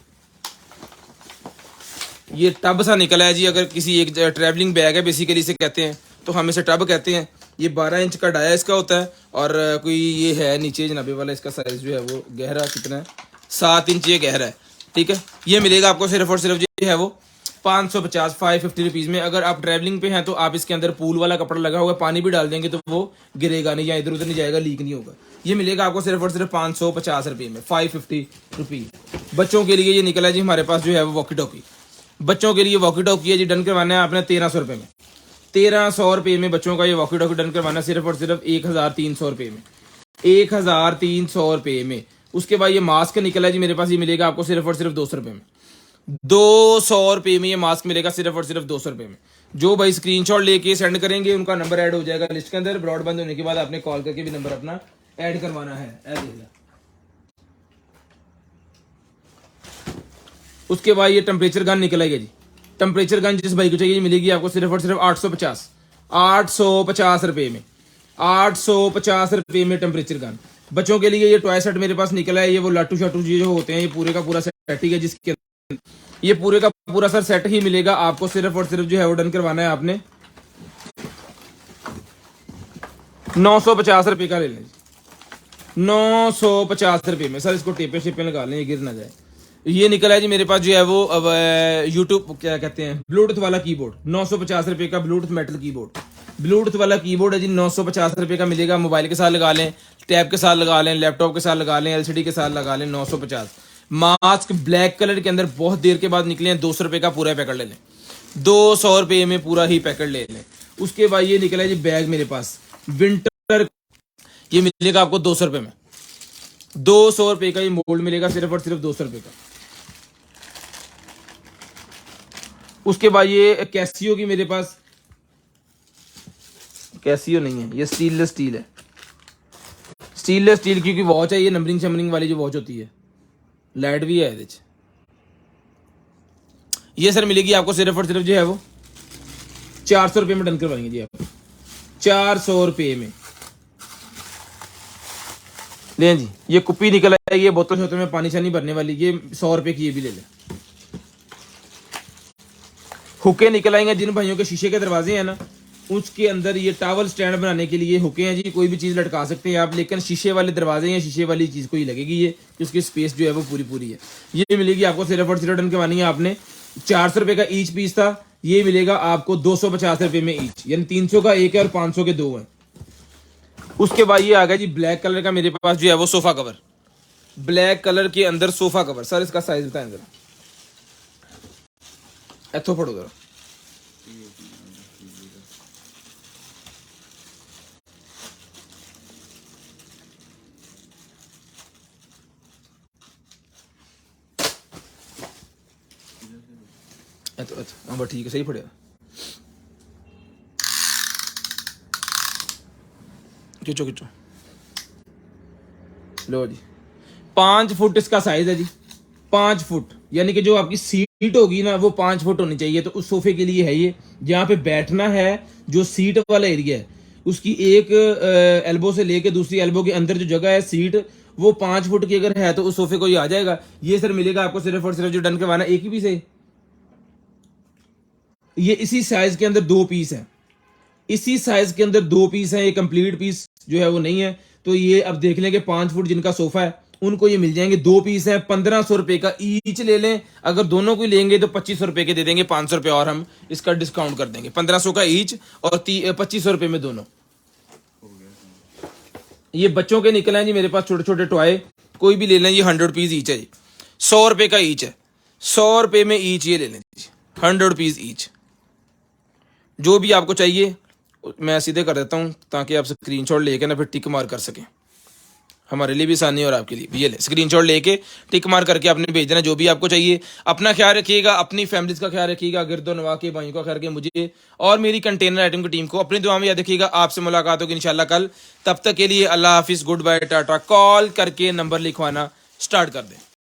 ये टब सा निकला है जी। अगर किसी एक ट्रैवलिंग बैग है बेसिकली इसे कहते हैं, तो हम इसे टब कहते हैं। ये 12 इंच का डाया इसका होता है, और कोई ये है नीचे जनाबे वाला, इसका साइज जो है वो गहरा कितना है, 7 इंच ये गहरा है। ठीक है, ये मिलेगा आपको सिर्फ और सिर्फ जो है वो 550 रुपीज़ में। अगर आप ट्रैवलिंग पे हैं तो आप इसके अंदर पूल वाला कपड़ा लगा हुआ, पानी भी डाल देंगे तो वो गिरेगा नहीं या इधर उधर नहीं जाएगा, लीक नहीं होगा। ये मिलेगा आपको सिर्फ और सिर्फ 550 रुपये में, 550 रुपीज़। बच्चों के लिए ये निकला है जी हमारे पास जो है वो वॉकी टॉकी। बच्चों के लिए वॉकी टॉकी है जी, डन करवाना है आपने 1300 रुपये में। 1300 रुपये में बच्चों का ये वॉकी टॉकी डन करवाना सिर्फ और सिर्फ 1300 रुपये में। 1300 रुपये में। उसके बाद ये मास्क निकला है जी मेरे पास, ये मिलेगा आपको सिर्फ और सिर्फ 200 रुपये में। 200 रुपये में ये मास्क मिलेगा सिर्फ और सिर्फ 200 रुपये में। जो भाई स्क्रीनशॉट लेके सेंड करेंगे उनका नंबर ऐड हो जाएगा लिस्ट के अंदर। ब्रॉड बंद होने के बाद आपने कॉल करके भी नंबर अपना ऐड करवाना है। देख लो। उसके बाद ये टेम्परेचर गन निकल आएगा जी। टेम्परेचर गन जिस भाई को चाहिए मिलेगी आपको सिर्फ और सिर्फ 850 रुपये में। 850 रुपये में टेम्परेचर गन। बच्चों के लिए ये टॉय सेट मेरे पास निकला है। ये वो लाटू शाटू जी जो होते हैं, ये पूरे का पूरा सेट ही है जिसके ये पूरे का पूरा सर सेट ही मिलेगा आपको। सिर्फ और सिर्फ जो है वो डन करवाना है आपने 950 रुपये का ले लें। 950 रुपये में सर। इसको टेपे शेपे लगा लें, ये गिर ना जाए। ये निकला है जी मेरे पास जो है वो अब यूट्यूब क्या कहते हैं ब्लूटूथ वाला कीबोर्ड। 950 रुपये का ब्लूटूथ मेटल कीबोर्ड। ब्लूटूथ वाला कीबोर्ड है जी 950 रुपये का मिलेगा। मोबाइल के साथ लगा लें, टैब के साथ लगा लें, लैपटॉप के साथ लगा लें, एलसीडी के साथ लगा लें। 950। मास्क ब्लैक कलर के अंदर बहुत देर के बाद निकले हैं। 200 रुपये का पूरा पैकेट ले लें। 200 रुपये में पूरा ही पैकेट ले लें। उसके बाद ये निकला है जी बैग मेरे पास विंटर। ये मिलेगा आपको 200 रुपये में। 200 रुपये का ये मोल्ड मिलेगा सिर्फ और सिर्फ 200 रुपये का। उसके बाद ये कैसियो की मेरे पास, कैसियो नहीं है, ये स्टीललेस स्टील है। स्टीललेस स्टील क्योंकि वॉच है, ये नंबरिंग शंबरिंग वाली जो वॉच होती है। लाइट भी है ये सर मिलेगी आपको सिर्फ और सिर्फ जो है वो 400 रुपये में डन करवाएंगे जी आप। 400 रुपये में ले जी। ये कुप्पी निकल आएगी, ये बोतल शोतल में पानी छानी भरने वाली, ये 100 रुपये की ये भी ले लें। हुके निकल आएंगे जिन भाइयों के शीशे के दरवाजे हैं ना, उसके अंदर ये टावल स्टैंड बनाने के लिए हुके हैं जी। कोई भी चीज़ लटका सकते हैं आप, लेकिन शीशे वाले दरवाजे हैं, शीशे वाली चीज़ को ही लगेगी ये, कि उसकी स्पेस जो है वो पूरी पूरी है। ये मिलेगी आपको सिर्फ और सिर्फ डन करवानी है आपने। 400 रुपये का ईच पीस था, ये मिलेगा आपको 250 रुपये में ईच, यानी 300 का एक है और 500 के दो हैं। उसके बाद ये आ गया जी ब्लैक कलर का मेरे पास जो है वो सोफा कवर। ब्लैक कलर के अंदर सोफा कवर। सर इसका साइज बताएं जरा, एथो फड़ो जरा। हाँ बस ठीक है, सही पड़ेगा। खिंचो खिंचो लो जी। 5 फुट इसका साइज है जी। 5 फुट यानी कि जो आपकी सीट होगी ना वो 5 फुट होनी चाहिए। तो उस सोफे के लिए है ये। जहाँ पे बैठना है जो सीट वाला एरिया है, उसकी एक एल्बो से लेके दूसरी एल्बो के अंदर जो जगह है सीट, वो 5 फुट की अगर है तो उस सोफे को ये आ जाएगा। ये सर मिलेगा आपको सिर्फ और सिर्फ जो डन करवाना एक ही पीस है। ये इसी साइज के अंदर 2 पीस है। इसी साइज के अंदर 2 पीस है। ये कंप्लीट पीस जो है वो नहीं है। तो ये अब देख लेंगे 5 फुट जिनका सोफा है उनको ये मिल जाएंगे। 2 पीस है, 1500 रुपए का ईच ले लें। अगर दोनों को लेंगे तो 2500 रुपए के दे देंगे। 500 रुपए और हम इसका डिस्काउंट कर देंगे। 1500 का ईच और 2500 रुपए में दोनों। ये बच्चों के निकले हैं जी मेरे पास छोटे छोटे टॉय। कोई भी ले लें, ये 100 पीस ईच है जी। 100 रुपए का ईच है। 100 रुपए में ईच ये ले लें जी। 100 पीस ईच। जो भी आपको चाहिए मैं सीधे कर देता हूँ ताकि आप स्क्रीनशॉट लेके ना फिर टिक मार कर सकें। हमारे लिए भी आसानी और आपके लिए भी। ये ले स्क्रीनशॉट लेके टिक मार करके आपने भेज देना जो भी आपको चाहिए। अपना ख्याल रखिएगा, अपनी फैमिलीज का ख्याल रखिएगा, गिरदो नवा के भाइयों का ख्याल रखिए, मुझे और मेरी कंटेनर आइटम की टीम को अपनी दुआ में याद रखिएगा। आपसे मुलाकात होगी इंशाल्लाह कल। तब तक के लिए अल्लाह हाफिज़, गुड बाय, टाटा। कॉल करके नंबर लिखवाना स्टार्ट कर दें।